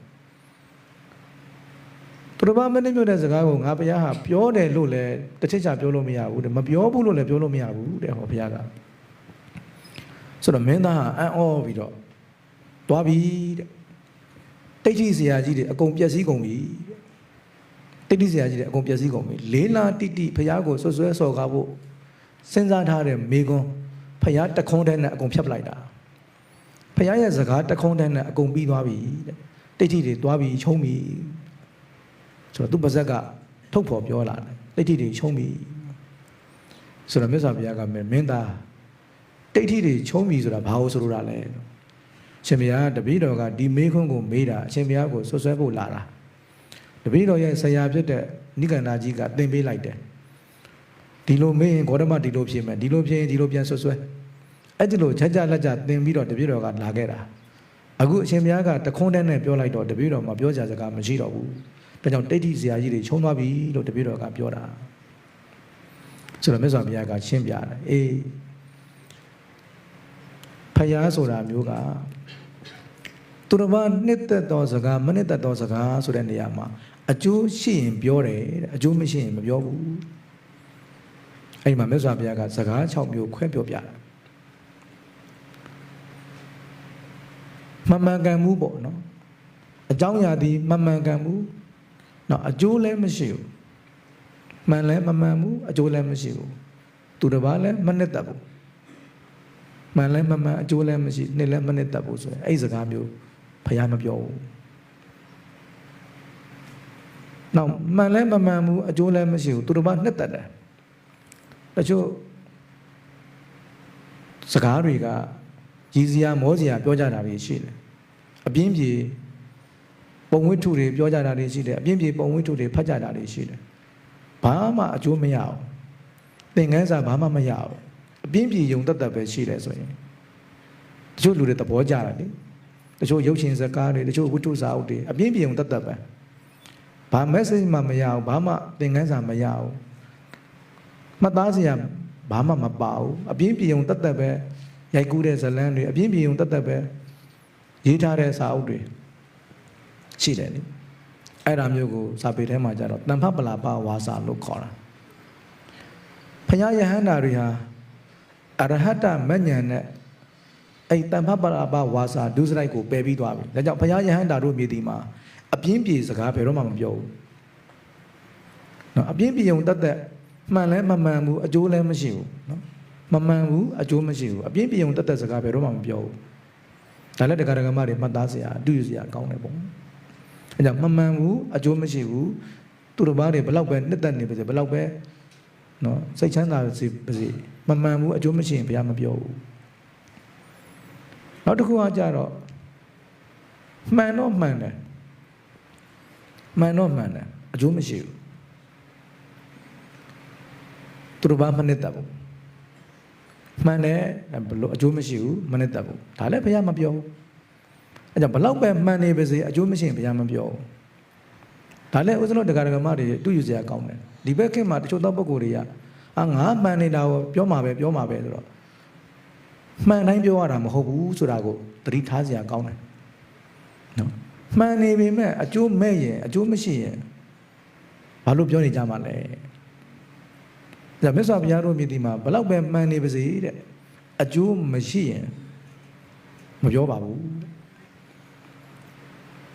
သူတော်ဘာမင်းမျိုးတဲ့စကားကိုငါဘုရားဟာပြောတယ်လို့လည်းတစ်ချက်ချပြောလို့မရဘူးတဲ့မပြောဘူးလို့လည်းပြောလို့မရဘူးတဲ့ဟောဘုရားကဆိုတော့မင်းသားဟာအံ့ဩပြီးတော့သွားပြီတဲ့တိတ်တိဆရာကြီးတွေအကုန်ပျက်စီးကုန်ပြီတိတ်တိဆရာကြီးတွေအကုန်ပျက်စီးကုန်ပြီလေးလာတိတိဘုရားကိုဆွဆွဲစော်ကားဖို့စဉ်းစားထားတဲ့မိကွန်းဘုရားတခုံးတဲ့နဲ့အကုန်ဖြတ်ပလိုက်တာဘုရားရဲ့စကားတခုံးတဲ့နဲ့အကုန်ပြီးသွားပြီတဲ့တိတ်တိတွေသွားပြီချုံပြီဆိုတော့သူပါဇက်ကထုတ်ဖော်ပြောလာတယ်တိတ်တိတွေချုံပြီဆိုတော့မြတ်စွာဘုရားကမင်းသားတိတ်တိတွေချုံပြီဆိုတာဘာလို့ဆိုလိုတာလဲအရှင်ဘုရားတပည့်တော်ကဒီမေးခွန်းကိုမေးတာအရှင်ဘုရားကိုဆွဆွဲဖို့လာတာတပည့်တော်ရဲ့ဆရာဖြစ်တဲ့နိကန္ဒာကြီးကသင်ပေးလိုက်တယ်ဒီလိုမေးရင်ဂေါတမဒီလိုဖြေမယ်ဒီလိုဖြေရင်ဒီလိုပြန်ဆွဆွဲအဲ့ဒီလိုချက်ကြလက်ကြသင်ပြီးတော့တပည့်တော်ကလာခဲ့တာအခုအရှင်ဘုရားကတခွန်းတဲ့နဲ့ပြောလိုက်တော့တပည့်တော်မှာပြောကြစကားမရှိတော့ဘူးဒါကြောင့်တိတ်တိဆရာကြီးတွေချုံသွားပြီလို့တပည့်တော်ကပြောတာဆိုတော့မြတ်စွာဘုရားကရှင်းပြတယ်အေးဖယားဆိုတာမျိုးကသူတော်ဘာနှစ်သက်သောစကားမနှစ်သက်သောစကားဆိုတဲ့နေရာမှာအကျိုးရှိရင်ပြောတယ်အကျိုးမရှိရင်မပြောဘူးအဲ့ဒီမှာမြတ်စွာဘုရားကစကား6မျိုးခွဲပြောပြတာမမှန်ကန်မှုပေါ့နော်အကြောင်းအရာဒီမမှန်ကန်မှုနော်အကျိုးလည်းမရှိဘူးမှန်လည်းမမှန်ဘူးအကျိုးလည်းမရှိဘူးသူတစ်ပါးလည်းမနှစ်သက်ဘူးမှန်လည်းမမှန်အကျိုးလည်းမရှိနှစ်လည်းမနှစ်သက်ဘူးဆိုရင်အဲ့ဒီစကားမျိုးဘုရားမပြောဘူးနောက်မှန်လည်းမမှန်ဘူးအကျိုးလည်းမရှိဘူးသူတစ်ပါးနှစ်သက်တယ်တချို့စကားတွေကကြီးစရာမောစရာပြောကြတာတွေရှိတယ်အပြင်းပြေပုံဝိထုတွေပြောကြတာတွေရှိတယ်အပြင်းပြေပုံဝိထုတွေဖတ်ကြတာတွေရှိတယ်ဘာမှအကျိုးမရအောင်သင်ခန်းစာဘာမှမရအောင်အပြင်းပြေယုံတတ်တတ်ပဲရှိတယ်ဆိုရင်တချို့လူတွေသဘောကျတယ်လေတချို့ရုပ်ရှင်ဇာတ်ကားတွေတချို့ဝိထုစာအုပ်တွေအပြင်းပြေယုံတတ်တတ်ပဲဘာ message မှမရအောင်ဘာမှသင်ခန်းစာမရအောင်မှတ်သားစရာဘာမှမပါဘူးအပြင်းပြေယုံတတ်တတ်ပဲရိုက်ကူးတဲ့ဇလန်းတွေအပြင်းပြေယုံတတ်တတ်ပဲရေးထားတဲ့စာအုပ်တွေရှိတယ်လေအဲ့ဒါမျိုးကိုစာပေထဲမှာကြတော့တန်ဖပလာပဝါစာလို့ခေါ်တာဘုရားယဟန္တာတွေဟာအရဟတမဉ္ဇဉ်နဲ့အဲ့တန်ဖပလာပဝါစာဒုစရိုက်ကိုပယ်ပြီးသွားပြီဒါကြောင့်ဘုရားယဟန္တာတို့မြေတီမှာအပြင်းပြေစကားဘယ်တော့မှမပြောဘူးနော်အပြင်းပြေုံတတ်တဲ့မှန်လဲမမှန်ဘူးအကျိုးလည်းမရှိဘူးနော်မမှန်ဘူးအကျိုးမရှိဘူးအပြင်းပြေုံတတ်တဲ့စကားဘယ်တော့မှမပြောဘူးဒါလည်းတရားဓမ္မတွေမှတ်သားစရာအတူယူစရာကောင်းတယ်ပေါ့အဲကြောင့်မမှန်ဘူးအကျိုးမရှိဘူးသူတို့ဘာတွေဘလောက်ပဲနှစ်သက်နေပါစေဘလောက်ပဲနော်စိတ်ချမ်းသာပါစေမမှန်ဘူးအကျိုးမရှိရင်ဘုရားမပြောဘူးနောက်တစ်ခုကကြတော့မှန်တော့မှန်တယ်မှန်တော့မှန်တယ်အကျိုးမရှိဘူးသူတို့ဘာမနှစ်သက်ဘူးမှန်တယ်ဘလို့အကျိုးမရှိဘူးမနှစ်သက်ဘူးဒါလည်းဘုရားမပြောဘူးအဲကြောင့်ဘလောက်ပဲမှန်နေပါစေအကျိုးမရှိရင်ဘုရားမပြောဘူးဒါလည်းဥစ္စလောတရားဓမ္မတွေတူယူစရာကောင်းတယ်ဒီဘက်ခေတ်မှာတချို့သောပုဂ္ဂိုလ်တွေကငါမှန်နေတာကိုပြောမှာပဲဆိုတော့မှန်တိုင်းပြောရတာမဟုတ်ဘူးဆိုတာကိုသတိထားစရာကောင်းတယ်နော်မှန်နေပေမဲ့အကျိုးမဲ့ရင်အကျိုးမရှိရင်ဘာလို့ပြောနေကြမှာလဲဒါမြတ်စွာဘုရားတို့မြတ်ဒီမှာဘလောက်ပဲမှန်နေပါစေတဲ့အကျိုးမရှိရင်မပြောပါဘူး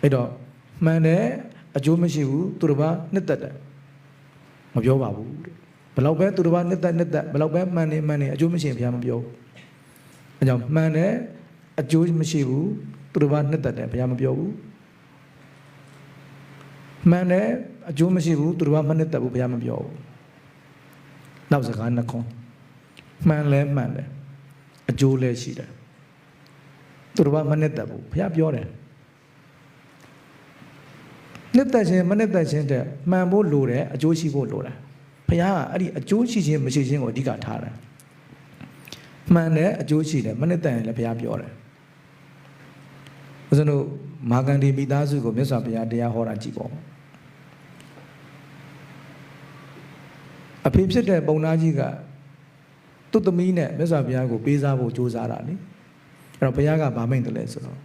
အဲ့တော့မှန်တယ်အကျိုးမရှိဘူးသူတစ်ပါးနှစ်သက်တယ်မပြောပါဘူးဘလောက်ပဲသူတစ်ပါးနှစ်သက်ဘလောက်ပဲမှန်နေအကျိုးမရှိရင်ဘုရားမပြောဘူးအဲကြောင့်မှန်တယ်အကျိုးမရှိဘူးသူတစ်ပါးနှစ်သက်တယ်ဘုရားမပြောဘူးမှန်တယ်အကျိုးမရှိဘူးသူတစ်ပါးမနှစ်သက်ဘူးဘုရားမပြောဘူးနောက်စကားနှစ်ခွန်းမှန်လဲမှန်တယ်အကျိုးလည်းရှိတယ်သူတို့ဘာမနှစ်သက်ဘူးဘုရားပြောတယ်နှစ်သက်ခြင်းမနှစ်သက်ခြင်းတဲ့မှန်ဖို့လိုတယ်အကျိုးရှိဖို့လိုတယ်ဘုရားကအဲ့ဒီအကျိုးရှိခြင်းမရှိခြင်းကိုအဓိကထားတယ်မှန်တယ်အကျိုးရှိတယ်မနှစ်သက်ရင်လည်းဘုရားပြောတယ်ဦးဇင်းတို့မာဂန္ဒီမိသားစုကိုမြတ်စွာဘုရားတရားဟောတာကြည့်ပေါ့အဖေဖြစ်တဲ့ပုံနာကြီးကသူ့သမီးနဲ့မြတ်စွာဘုရားကိုပေးစားဖို့ကြိုးစားတာလေအဲ့တော့ဘုရားကဗာမိန့်တယ်လဲဆိုတော့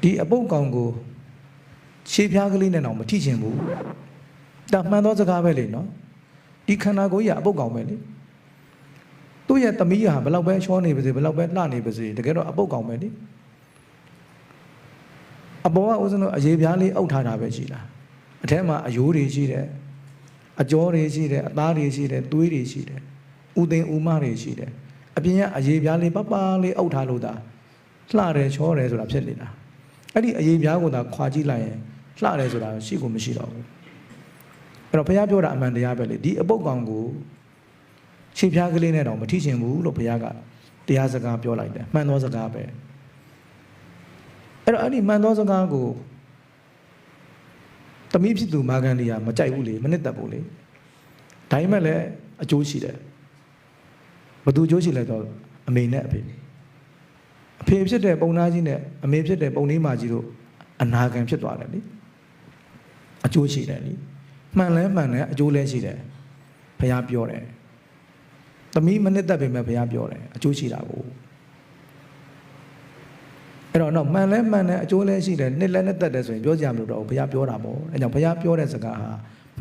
ဒီအပုပ်ကောင်ကို ရှေးပြားကလေးနဲ့တော့မထိချင်ဘူးဒါမှန်သောစကားပဲလေနော်ဒီခန္ဓာကိုယ်ကြီးကအပုတ်ကောင်ပဲလေသူ့ရဲ့သမီးဟာဘယ်လောက်ပဲချောနေပါစေဘယ်လောက်ပဲလှနေပါစေတကယ်တော့အပုတ်ကောင်ပဲလေအပေါ်ကဦးဇင်းတို့အရေးပြားလေးအုပ်ထားတာပဲရှိတာအထက်မှာအယိုးတွေရှိတယ်အကြောတွေရှိတယ်အသားတွေရှိတယ်သွေးတွေရှိတယ်ဥသိမ်းဥမတွေရှိတယ်အပြင်ကအရေးပြားလေးပပလေးအုပ်ထားလို့သာလှတယ်ချောတယ်ဆိုတာဖြစ်နေတာအဲ့ဒီအရေးပြားကိုသာခွာကြည့်လိုက်ရင်လှတယ်ဆိုတာရှိကိုမရှိတော့ဘူးအဲ့တော့ဘုရားပြောတာအမှန်တရားပဲလေဒီအပုတ်ကောင်ကိုခြေပြားကလေးနဲ့တော့မထိချင်ဘူးလို့ဘုရားကတရားစကားပြောလိုက်တယ်မှန်သောစကားပဲအဲ့တော့အဲ့ဒီမှန်သောစကားကိုတမိဖြစ်သူမာဂန္ဒီယာမကြိုက်ဘူးလေမနစ်သက်ဘူးလေဒါပေမဲ့လည်းအကျိုးရှိတယ်ဘသူအကျိုးရှိလဲတော့အမေနဲ့အဖေဖြစ်တဲ့ပုံနာကြီးနဲ့အမေဖြစ်တဲ့ပုံလေးမကြီးတို့အနာဂံဖြစ်သွားတယ်လေအကျိုးရှိတယ်လေမှန်လဲမှန်တယ်အကျိုးလဲရှိတယ်ဘုရားပြောတယ်သမီးမနစ်သက်ပေမဲ့ဘုရားပြောတယ်အကျိုးရှိတာကိုအဲ့တော့မှန်လဲမှန်တယ်အကျိုးလဲရှိတယ်နှစ်လဲနှစ်သက်တယ်ဆိုရင်ပြောကြမလို့တော့ဘုရားပြောတာပေါ့အဲကြောင့်ဘုရားပြောတဲ့စကားဟာ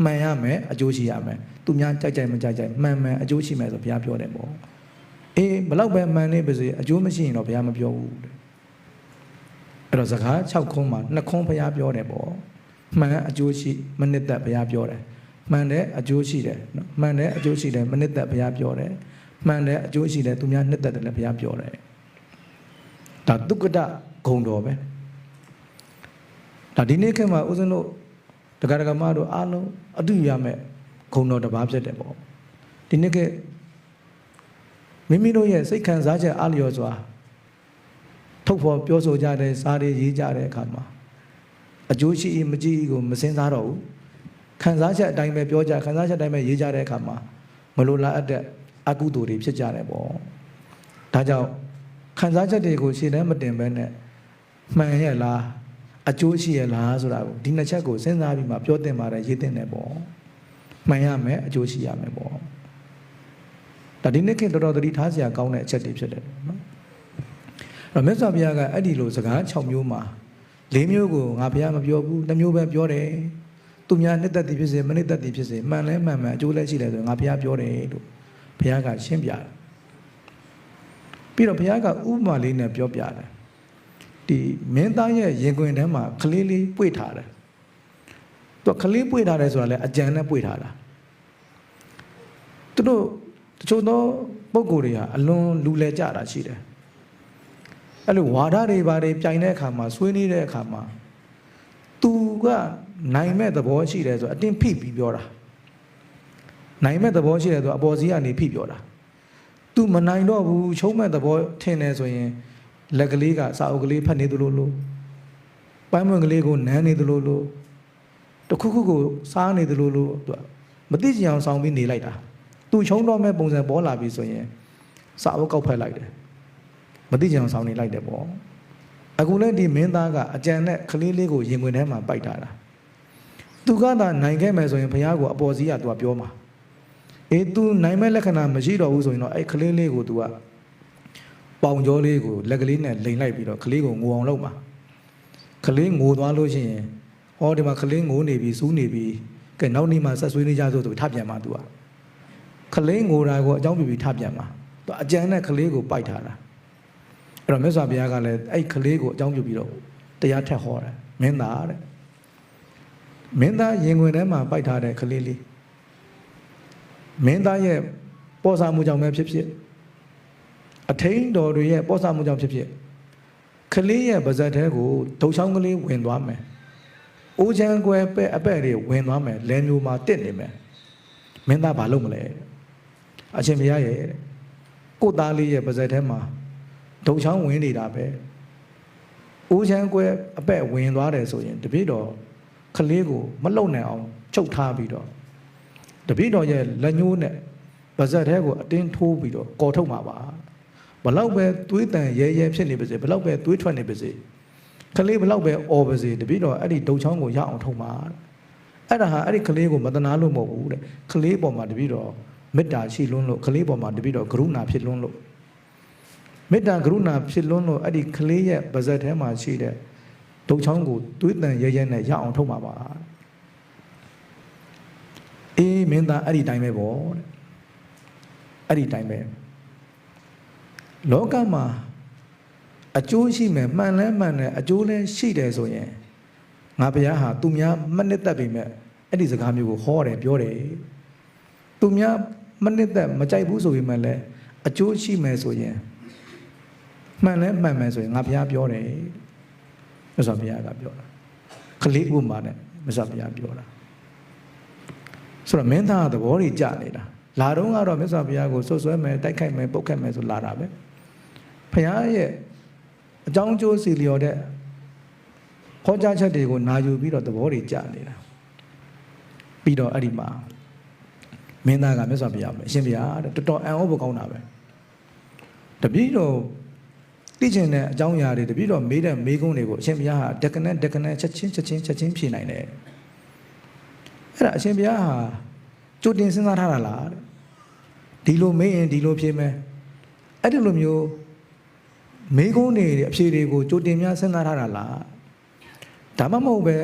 မှန်ရမယ်အကျိုးရှိရမယ်သူများကြိုက်ကြိုက်မကြိုက်ကြိုက်မှန်မှန်အကျိုးရှိမယ်ဆိုဘုရားပြောတယ်ပေါ့အေးဘလောက်ပဲမှန်နေပါစေအကျိုးမရှိရင်တော့ဘုရားမပြောဘူးတဲ့အဲ့တော့စကား6ခုမှာ2ခုဘုရားပြောတယ်ပေါ့မှန်အကျိုးရှိမနစ်သက်ဘုရားပြောတယ်မှန်တယ်အကျိုးရှိတယ်နော်မှန်တယ်အကျိုးရှိတယ်မနစ်သက်ဘုရားပြောတယ်မှန်တယ်အကျိုးရှိတယ်သူများနှစ်သက်တယ်လည်းဘုရားပြောတယ်ဒါဒုက္ကတဂုံတော်ပဲဒါဒီနေ့ခေတ်မှာဦးဇင်းတို့ဒကာဒကာမတို့အားလုံးအတူရမယ်ဂုံတော်တစ်ပါးဖြစ်တယ်ပေါ့ဒီနေ့ခေတ်မိမိတို့ရဲ့စိတ်ခံစားချက်အားလျော်စွာထုတ်ဖော်ပြောဆိုကြတဲ့စားတွေရေးကြတဲ့အခါမှာအကျိုးရှိမကြည့်ကိုမစင်စားတော့ဘူးခံစားချက်အတိုင်းပဲပြောကြခံစားချက်အတိုင်းပဲရေးကြတဲ့အခါမှာမလိုလားအပ်တဲ့အကုသိုလ်တွေဖြစ်ကြတယ်ပေါ့ဒါကြောင့်ခံစားချက်တွေကိုရှေ့တန်းမတင်ဘဲနဲ့မှန်ရဲ့လားအကျိုးရှိရဲ့လားဆိုတာကိုဒီနှစ်ချက်ကိုစဉ်းစားပြီးမှပြောတင်ပါတယ်ရေးတင်တယ်ပေါ့မှန်ရမယ်အကျိုးရှိရမယ်ပေါ့ဒါဒီနေ့ခေတ်တော်တော်သတိထားစရာကောင်းတဲ့အချက်တွေဖြစ်တယ်နော်အဲ့တော့မြတ်စွာဘုရားကအဲ့ဒီလိုစကား6မျိုးမှာ4မျိုးကိုငါဘုရားမပြောဘူး2မျိုးပဲပြောတယ်သူများနှစ်သက်သည်ဖြစ်စေမနှစ်သက်သည်ဖြစ်စေမှန်လဲမှန်မှန်အကျိုးလဲရှိတယ်ဆိုရင်ငါဘုရားပြောတယ်လို့ဘုရားကရှင်းပြတယ်ပြီးတော့ဘုရားကဥပမာလေးနဲ့ပြောပြတယ်ဒီမင်းသားရဲ့ရင်ခွင်ထဲမှာကလေးလေးပွေ့ထားတယ်သူကလေးပွေ့ထားတယ်ဆိုတာလဲအကြံနဲ့ပွေ့ထားတာသူတို့တချို့သောပုဂ္ဂိုလ်တွေဟာအလွန်လူလဲကြတာရှိတယ်အဲ့လိုဝါဒတွေဘာတွေပြိုင်တဲ့အခါမှာဆွေးနွေးတဲ့အခါမှာသူကနိုင်မဲ့သဘောရှိတယ်ဆိုအတင်းဖိပြီးပြောတာနိုင်မဲ့သဘောရှိတယ်ဆိုအပေါ်စီးကနေဖိပြောတာသူမနိုင်တော့ဘူးချုံးမဲ့သဘောထင်တယ်ဆိုရင်လက်ကလေးကစာအုပ်ကလေးဖတ်နေသလိုလိုပန်းမွင့်ကလေးကိုနမ်းနေသလိုလိုတခုခုကိုစားနေသလိုလိုသူမသိချင်အောင်ဆောင်ပြီးနေလိုက်တာသူချုံးတော့မဲ့ပုံစံပေါ်လာပြီဆိုရင်စာအုပ်ကောက်ဖက်လိုက်တယ်မသိချင်အောင်ဆောင်နေလိုက်တယ်ပေါ့အခုလည်းဒီမင်းသားကအကြံနဲ့ကလေးလေးကိုရင်ခွင်ထဲမှာပိုက်ထားတာသူကသာနိုင်ခဲ့မယ်ဆိုရင်ဘုရားကိုအပေါ်စီးကသူကပြောမှာအေး तू နိုင်မဲ့လက္ခဏာမရှိတော့ဘူးဆိုရင်တော့အဲ့ကလေးလေးကို तू ကပေါင်ကြောလေးကိုလက်ကလေးနဲ့လိန်လိုက်ပြီးတော့ကလေးကိုငိုအောင်လုပ်မှာကလေးငိုသွားလို့ရှိရင်ဟောဒီမှာကလေးငိုနေပြီစူးနေပြီကဲနောက်နေ့မှဆက်ဆွေးနေကြဆိုသူထပြန်မှာ तू ကလေးငိုတာကိုအကြောင်းပြပြီးထပြန်မှာ तू အကြံနဲ့ကလေးကိုပိုက်ထားတာအဲ့တော့မြတ်စွာဘုရားကလည်းအဲ့ကလေးကိုအကြောင်းပြပြီးတော့တရားထက်ဟောတယ်မင်းသားတဲ့မင်းသားရင်ခွင်ထဲမှာပိုက်ထားတဲ့ကလေးလေးမင်းသားရဲ့ပေါ်စာမှုကြောင့်ပဲဖြစ်ဖြစ်အထိန်တော်တွေရဲ့ပေါ်စာမှုကြောင့်ဖြစ်ဖြစ်ကလေးရဲ့ပါဇက်ထဲကိုဒုတ်ချောင်းကလေးဝင်သွားမယ်။အိုးချမ်းကွယ်ပဲ့အပဲ့တွေဝင်သွားမယ်လဲမျိုးမှာတစ်နေမယ်။မင်းသားဘာလုပ်မလဲ။အရှင်ဘုရားရဲ့ကို့သားလေးရဲ့ပါဇက်ထဲမှာဒုတ်ချောင်းဝင်နေတာပဲ။အိုးချမ်းကွယ်အပဲ့ဝင်သွားတယ်ဆိုရင်တပည့်တော်ကလေးကိုမလုံနိုင်အောင်ချုပ်ထားပြီးတော့တပည့်တော်ရဲ့လက်ညှိုးနဲ့ပါဇက်ထဲကိုအတင်းထိုးပြီးတော့ကော်ထုတ်မှာပါဘလောက်ပဲသွေးတန်ရဲရဲဖြစ်နေပါစေဘလောက်ပဲသွေးထွက်နေပါစေကလေးဘလောက်ပဲအော်ပါစေတပည့်တော်အဲ့ဒီဒုတ်ချောင်းကိုရအောင်ထုတ်မှာအဲ့ဒါဟာအဲ့ဒီကလေးကိုမတနာလို့မဟုတ်ဘူးတဲ့ကလေးပေါ်မှာတပည့်တော်မေတ္တာရှိလွန်းလို့ကလေးပေါ်မှာတပည့်တော်ကရုဏာဖြစ်လွန်းလို့မေတ္တာကရုဏာဖြစ်လွန်းလို့အဲ့ဒီကလေးရဲ့ပါဇက်ထဲမှာရှိတဲ့ ဒုတ်ချောင်းကိုသွေးတန်ရဲရဲနဲ့ရအောင်ထုတ်မှာပါအေးမင်းသားအဲ့ဒီတိုင်းပဲပေါ့တဲ့အဲ့ဒီတိုင်းပဲလောကမှာအကျိုးရှိမယ်မှန်လဲမှန်တယ်အကျိုးလဲရှိတယ်ဆိုရင်ငါဘုရားဟာသူများမနစ်သက်ပေမဲ့အဲ့ဒီစကားမျိုးကိုဟောတယ်ပြောတယ်သူများမနစ်သက်မကြိုက်ဘူးဆိုပေမဲ့လည်းအကျိုးရှိမယ်ဆိုရင်မှန်လဲမှန်မယ်ဆိုရင်ငါဘုရားပြောတယ်မြတ်စွာဘုရားကပြောတာခလေးဥပမာနဲ့မြတ်စွာဘုရားပြောတာဆိုတော့မင်းသားသဘောတွေကြနေတာလာတော့ကတော့မြတ်စွာဘုရားကိုဆွဆွဲမယ်တိုက်ခိုက်မယ်ပုတ်ခတ်မယ်ဆိုလာတာပဲဘုရားရဲ့အကြောင်းကျိုးစီလျော်တဲ့ဟောကြားချက်တွေကိုနာယူပြီးတော့သဘောတွေကြနေတာပြီးတော့အဲ့ဒီမှာမင်းသားကမြတ်စွာဘုရားအရှင်ဘုရားတဲ့တော်တော်အံ့ဩဖို့ကောင်းတာပဲတပည့်တော်သိကျင်တဲ့အကြောင်းအရာတွေတပည့်တော်မေးတဲ့မေးခွန်းတွေကိုအရှင်ဘုရားဟာတက္ကနချက်ချင်းဖြေနိုင်တယ်အဲ့ဒါအရှင်ဘုရားဟာကြိုတင်စဉ်းစားထားတာလားတဲ့ဒီလိုမေးရင်ဒီလိုဖြေမယ်အဲ့ဒီလိုမျိုးမေးခွန်းတွေအဖြေတွေကိုကြိုတင်များစဉ်းစားထားတာလားဒါမှမဟုတ်ပဲ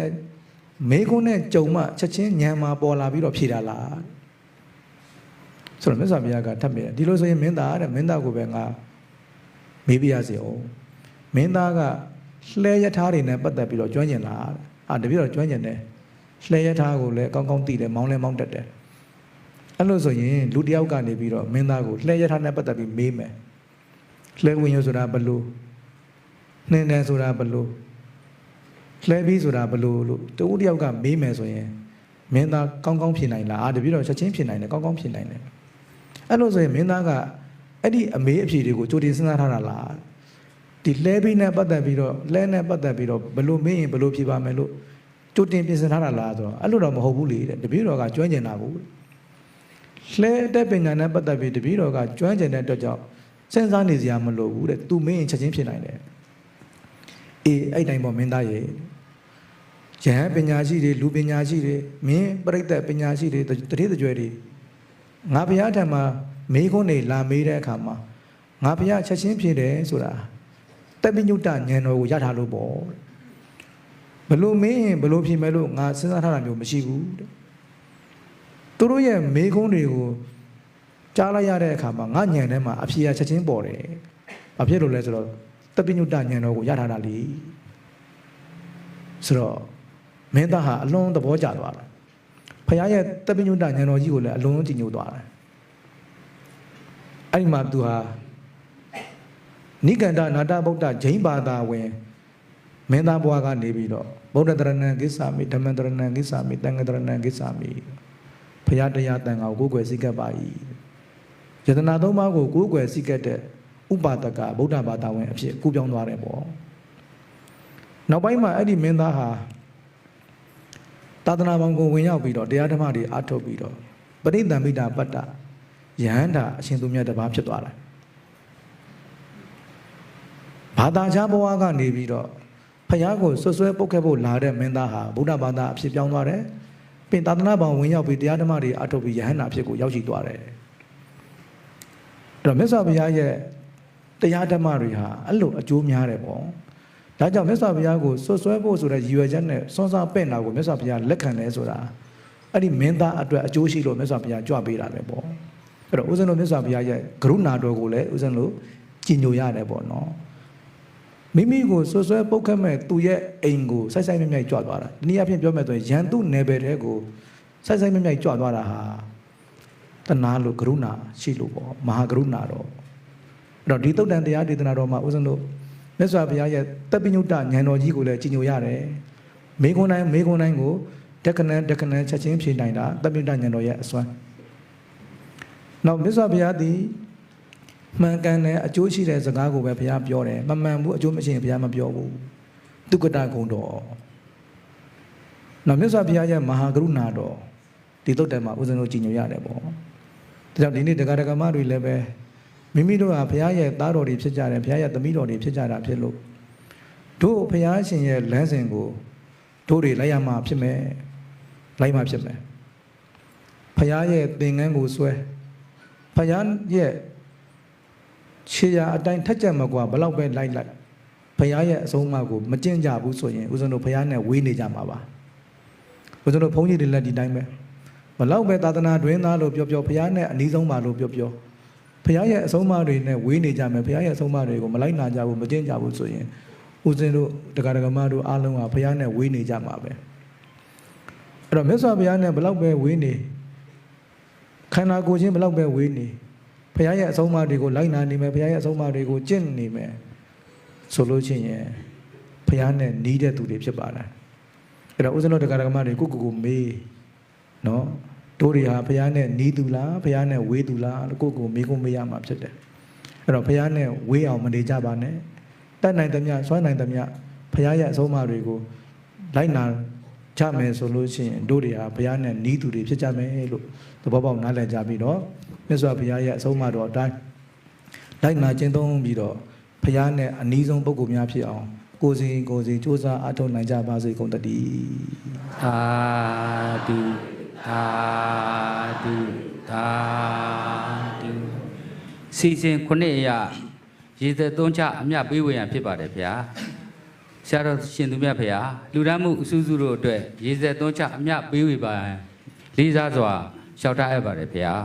မေးခွန်းနဲ့ကြုံမှချက်ချင်းညံမှာပေါ်လာပြီးတော့ဖြေတာလားဆိုတော့မြတ်စွာဘုရားကထပ်မြင်ဒီလိုဆိုရင်မင်းသားတဲ့မင်းသားကိုပဲငါမေးပြရစီအောင်မင်းသားကလှဲရထားတွေနဲ့ပတ်သက်ပြီးတော့ကျွမ်းကျင်လားတပည့်တော်ကျွမ်းကျင်တယ်လှဲရထားကိုလည်းကောင်းကောင်းသိတယ်မောင်းလဲမောင်းတတ်တယ်အဲ့လိုဆိုရင်လူတယောက်ကနေပြီးတော့မင်းသားကိုလှဲရထားနဲ့ပတ်သက်ပြီးမေးမယ်လှဲဝင်ရဆိုတာဘလို့နှင်းတယ်ဆိုတာဘလို့လှဲပြီးဆိုတာဘလို့လို့တူတယောက်ကမေးမယ်ဆိုရင်မင်းသားကောင်းကောင်းဖြေနိုင်လားတပည့်တော်ချက်ချင်းဖြေနိုင်တယ်ကောင်းကောင်းဖြေနိုင်တယ်အဲ့လိုဆိုရင်မင်းသားကအဲ့ဒီအမေးအဖြေတွေကိုကြိုတင်စဉ်းစားထားတာလားဒီလှဲပြီးနဲ့ပတ်သက်ပြီးတော့လှဲနဲ့ပတ်သက်ပြီးတော့ဘလို့မေးရင်ဘလို့ဖြေပါမယ်လို့ကြိုတင်ပြင်ဆင်ထားတာလားဆိုတော့အဲ့လိုတော့မဟုတ်ဘူးလေတပည့်တော်ကကျွမ်းကျင်တာဘူးလှဲတဲ့ပညာနဲ့ပတ်သက်ပြီးတပည့်တော်ကကျွမ်းကျင်တဲ့အတွက်ကြောင့်စဉ်းစားနေစရာမလိုဘူးတဲ့သူမင်းရင်ချက်ချင်းဖြစ်နိုင်တယ်အေးအဲ့တိုင်းပေါ့မင်းသားရဲ့ယဟန်ပညာရှိတွေလူပညာရှိတွေမင်းပြိဿပညာရှိတွေတတိတကြွယ်တွေငါဘုရားထံမှာမေးခွန်းတွေလာမေးတဲ့အခါမှာငါဘုရားချက်ချင်းဖြစ်တယ်ဆိုတာတပိညုတဉာဏ်တော်ကိုရထားလို့ပေါ့ဘလို့မင်းရင်ဘလို့ဖြစ်မယ်လို့ငါစဉ်းစားထားတာမျိုးမရှိဘူးတဲ့သူတို့ရဲ့မေးခွန်းတွေကိုကြားလိုက်ရတဲ့အခါမှာငါဉာဏ်ထဲမှာအဖြေချက်ချင်းပေါ်တယ်ဘာဖြစ်လို့လဲဆိုတော့တပိညုတဉာဏ်တော်ကိုရထားတာလေဆိုတော့မင်းသားဟာအလွန်သဘောကျသွားတယ်ဖခင်ရဲ့တပိညုတဉာဏ်တော်ကြီးကိုလည်းအလွန်ကြည်ညိုသွားတယ်အဲ့ဒီမှာသူဟာနိကန္ဒနာတဗုဒ္ဓဂျိမ်းဘာသာဝင်မင်းသားဘွားကနေပြီးတော့ဗုဒ္ဓတရဏံကိစ္ဆာမိဓမ္မတရဏံကိစ္ဆာမိသံဃတရဏံကိစ္ဆာမိဖခင်တရားတန်ခါကိုကိုယ်ွယ်စိတ်ကပ်ပါ၏ယတနာသုံးပါးကိုကိုယ်ွယ်စိတ်ကပ်တဲ့ဥပါဒကဗုဒ္ဓဘာသာဝင်အဖြစ်ကူးပြောင်းသွားတယ်ပေါ့နောက်ပိုင်းမှာအဲ့ဒီမင်းသားဟာသာသနာပေါင်းကိုဝင်ရောက်ပြီးတော့တရားဓမ္မတွေအားထုတ်ပြီးတော့ပရိသံမိတာပတ္တယဟန္တာအရှင်သူမြတ်တစ်ပါးဖြစ်သွားတယ်ဘာသာခြားဘဝကနေပြီးတော့ဖခင်ကိုဆွဆွဲပုတ်ခဲ့ဖို့လာတဲ့မင်းသားဟာဗုဒ္ဓဘာသာအဖြစ်ပြောင်းသွားတယ်ပြင်သာသနာပေါင်းဝင်ရောက်ပြီးတရားဓမ္မတွေအားထုတ်ပြီးယဟန္တာအဖြစ်ကိုရောက်ရှိသွားတယ်အဲ့တော့မြတ်စွာဘုရားရဲ့တရားဓမ္မတွေဟာအဲ့လိုအကျိုးများတယ်ပေါ့ဒါကြောင့်မြတ်စွာဘုရားကိုဆွဆွဲဖို့ဆိုတဲ့ရည်ရွယ်ချက်နဲ့စွန့်စားပင့်တာကိုမြတ်စွာဘုရားလက်ခံတယ်ဆိုတာအဲ့ဒီမင်းသားအတွက်အကျိုးရှိလို့မြတ်စွာဘုရားကြွပေးတာပဲပေါ့အဲ့တော့ဦးဇင်းတို့မြတ်စွာဘုရားရဲ့ကရုဏာတော်ကိုလည်းဦးဇင်းတို့ကြည်ညိုရတယ်ပေါ့နော်မိမိကိုဆွဆွဲပုတ်ခတ်မဲ့သူရဲ့အိမ်ကိုစိုက်စိုက်မြမြိုက်ကြွသွားတာဒီနည်းအားဖြင့်ပြောမယ်ဆိုရင်ရန်သူနယ်ပယ်တဲ့ကိုစိုက်စိုက်မြမြိုက်ကြွသွားတာဟာတဏှာလို့ကရုဏာရှိလို့ပေါ့မဟာကရုဏာတော့အဲ့တော့ဒီသုတ်တန်တရားဒေသနာတော်မှာဦးဇင်းတို့မြတ်စွာဘုရားရဲ့တပိညုတဉာဏ်တော်ကြီးကိုလည်းကြည်ညိုရတယ်မေခွန်းတိုင်းကိုတက္ကနချက်ချင်းဖြေနိုင်တာတပိညုတဉာဏ်တော်ရဲ့အစွမ်းနောက်မြတ်စွာဘုရားသည်မှန်ကန်တဲ့အကျိုးရှိတဲ့စကားကိုပဲဘုရားပြောတယ်မမှန်ဘူးအကျိုးမရှိရင်ဘုရားမပြောဘူးသူကတဂုံတော်နောက်မြတ်စွာဘုရားရဲ့မဟာကရုဏာတော်ဒီသုတ်တန်မှာဦးဇင်းတို့ကြည်ညိုရတယ်ပေါ့ဒါကြောင့်ဒီနေ့တရားဓမ္မတွေလည်းပဲမိမိတို့ဟာဘုရားရဲ့သားတော်တွေဖြစ်ကြတယ်ဘုရားရဲ့သမီးတော်တွေဖြစ်ကြတာဖြစ်လို့တို့ဘုရားရှင်ရဲ့လမ်းစဉ်ကိုတို့တွေလိုက်ရမှာဖြစ်မယ်လိုက်မှာဖြစ်မယ်ဘုရားရဲ့သင်္ကန်းကိုဆွဲဘုရားရဲ့ခြေရာအတိုင်းထက်ကြမကွာဘလောက်ပဲလိုက် ဖရာရဲ့အဆုံးအမကိုမကျင့်ကြဘူးဆိုရင်ဦးဇင်းတို့ဖရာနဲ့ဝေးနေကြမှာပါဦးဇင်းတို့ဘုန်းကြီးတွေလည်းဒီတိုင်းပဲဘလောက်ပဲသာသနာတွင်သားလို့ပြောဖရာနဲ့အနည်းဆုံးပါလို့ပြောဖရာရဲ့အဆုံးအမတွေနဲ့ဝေးနေကြမယ်ဖရာရဲ့အဆုံးအမတွေကိုမလိုက်နာကြဘူးမကျင့်ကြဘူးဆိုရင်ဦးဇင်းတို့တရားဓမ္မတို့အားလုံးကဖရာနဲ့ဝေးနေကြမှာပဲအဲ့တော့မြတ်စွာဘုရားနဲ့ဘလောက်ပဲဝေးနေခန္ဓာကိုယ်ချင်းဘလောက်ပဲဝေးနေဘုရားရဲ့အဆုံးအမတွေကိုလိုက်နာနေမယ်ဘုရားရဲ့အဆုံးအမတွေကိုကျင့်နေမယ်ဆိုလို့ချင်းရင်ဘုရားနဲ့နီးတဲ့သူတွေဖြစ်ပါတယ်အဲ့တော့ဦးဇင်းတို့တရားဓမ္မတွေကိုကိုမေးနော်တို့တွေဟာဘုရားနဲ့နီးသူလားဘုရားနဲ့ဝေးသူလားလို့ကိုမေးကိုမေးရမှာဖြစ်တယ်အဲ့တော့ဘုရားနဲ့ဝေးအောင်မနေကြပါနဲ့တတ်နိုင်သမျှစွမ်းနိုင်သမျှဘုရားရဲ့အဆုံးအမတွေကိုလိုက်နာကြမယ်ဆိုလို့ရှိရင်တို့တွေဟာဘုရားနဲ့နီးသူတွေဖြစ်ကြမယ်လို့သဘောပေါက်နားလည်ကြပြီးတော့မြတ်စွာဘုရားရဲ့အဆုံးအမတော်အတိုင်းလိုက်နာကျင့်သုံးပြီးတော့ဘုရားနဲ့အနီးဆုံးပုဂ္ဂိုလ်များဖြစ်အောင်ကိုယ်စီစူးစမ်းအားထုတ်နိုင်ကြပါစေကုန်သတည်းသာဓုသာဓုသာဓုစီစဉ်ခုနှစ်ရရေသက်သုံးချအမြတ်ပေးဝေရန်ဖြစ်ပါတယ်ဗျာဆရာတော်ရှင်သူမြတ်ဖေဟာလူဒန်းမှုအစူးစုတို့အတွက်ရေစက်သွန်းချအမြတ်ပေးဝေပါလေးစားစွာလျှောက်ထားအပ်ပါတယ်ဖေဟာ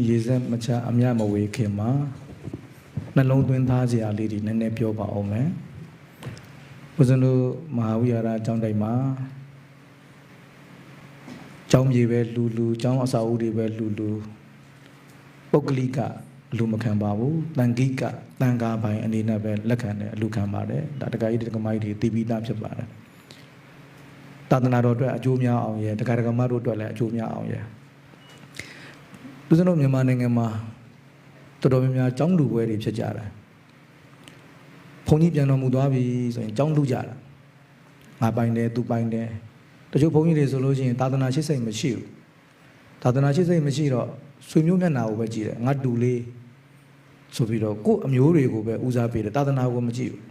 ရေစက်မချအမြတ်မဝေခင်မှာနှလုံးသွင်းသားစရာလေးတွေနည်းနည်းပြောပါအောင်မယ်ဦးဇင်းတို့မဟာဝိဟာရကျောင်းတိုင်းမှာကျောင်းမြေပဲလူကျောင်းအစာအုပ်တွေပဲလူပုဂ္ဂလိကအလူမခံပါဘူးတန်ခိကတန်ကားပိုင်းအနေနဲ့ပဲလက်ခံတယ်အလူခံပါတယ်ဒါတက္ကကြီးတက္ကမကြီးတွေတည်ပြီးသားဖြစ်ပါတယ်သာသနာတော်အတွက်အကျိုးများအောင်ရယ်တက္ကမတို့အတွက်လည်းအကျိုးများအောင်ရယ်ဦးဇင်းတို့မြန်မာနိုင်ငံမှာတော်တော်များများကျောင်းလူပွဲတွေဖြစ်ကြတယ်ဘုန်းကြီးပြန်တော်မူသွားပြီဆိုရင်ကျောင်းလူကြတာငါပိုင်တယ်သူပိုင်တယ်တချို့ဘုန်းကြီးတွေဆိုလို့ရှိရင်သာသနာရှိစိတ်မရှိဘူးသာသနာရှိစိတ်မရှိတော့ဆွေမျိုးမျက်နှာကိုပဲကြည့်တယ်ငါတူလေးဆိုပြီးတော့ကို့အမျိုးတွေကိုပဲဦးစားပေးတယ်သာသနာကိုမကြည့်ဘူး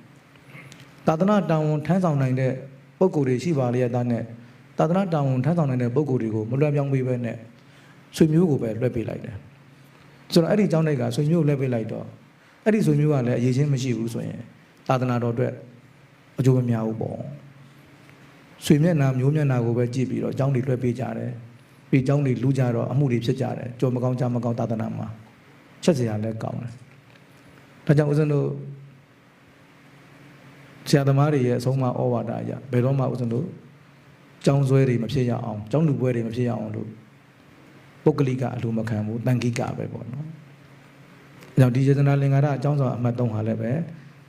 သာသနာတာဝန်ထမ်းဆောင်နိုင်တဲ့ပုဂ္ဂိုလ်တွေရှိပါလေတဲ့နဲ့သာသနာတာဝန်ထမ်းဆောင်နိုင်တဲ့ပုဂ္ဂိုလ်တွေကိုမလွှဲပြောင်းပေးပဲနဲ့ဆွေမျိုးကိုပဲလွှဲပေးလိုက်တယ်ဆိုတော့အဲ့ဒီเจ้าတိုက်ကဆွေမျိုးကိုလွှဲပေးလိုက်တော့အဲ့ဒီဆွေမျိုးကလည်းအရေးချင်းမရှိဘူးဆိုရင်သာသနာတော်အတွက်အကျိုးမများဘူးပေါ့ဆွေမျက်နှာမျိုးမျက်နှာကိုပဲကြည့်ပြီးတော့เจ้าတွေလွှဲပေးကြတယ်ပြီးเจ้าတွေလူကြတော့အမှုတွေဖြစ်ကြတယ်ကြော်မကောင်းကြမကောင်းသာသနာမှာချက်စရာလည်းကောင်းတယ်ဒါကြောင့်ဦးဇင်းတို့ဆရာသမားတွေရဲ့အဆုံးအမဩဝါဒအရဘယ်တော့မှဦးဇင်းတို့ကျောင်းဆွဲတွေမဖြစ်ရအောင်ကျောင်းလူပွဲတွေမဖြစ်ရအောင်လို့ပုဂ္ဂလိကအလိုမခံဘူးတန်ခိကပဲပေါ့နော်။အဲကြောင့်ဒီယတနာလင်္ကာရအကြောင်းဆောင်အမှတ်3ဟာလည်းပဲ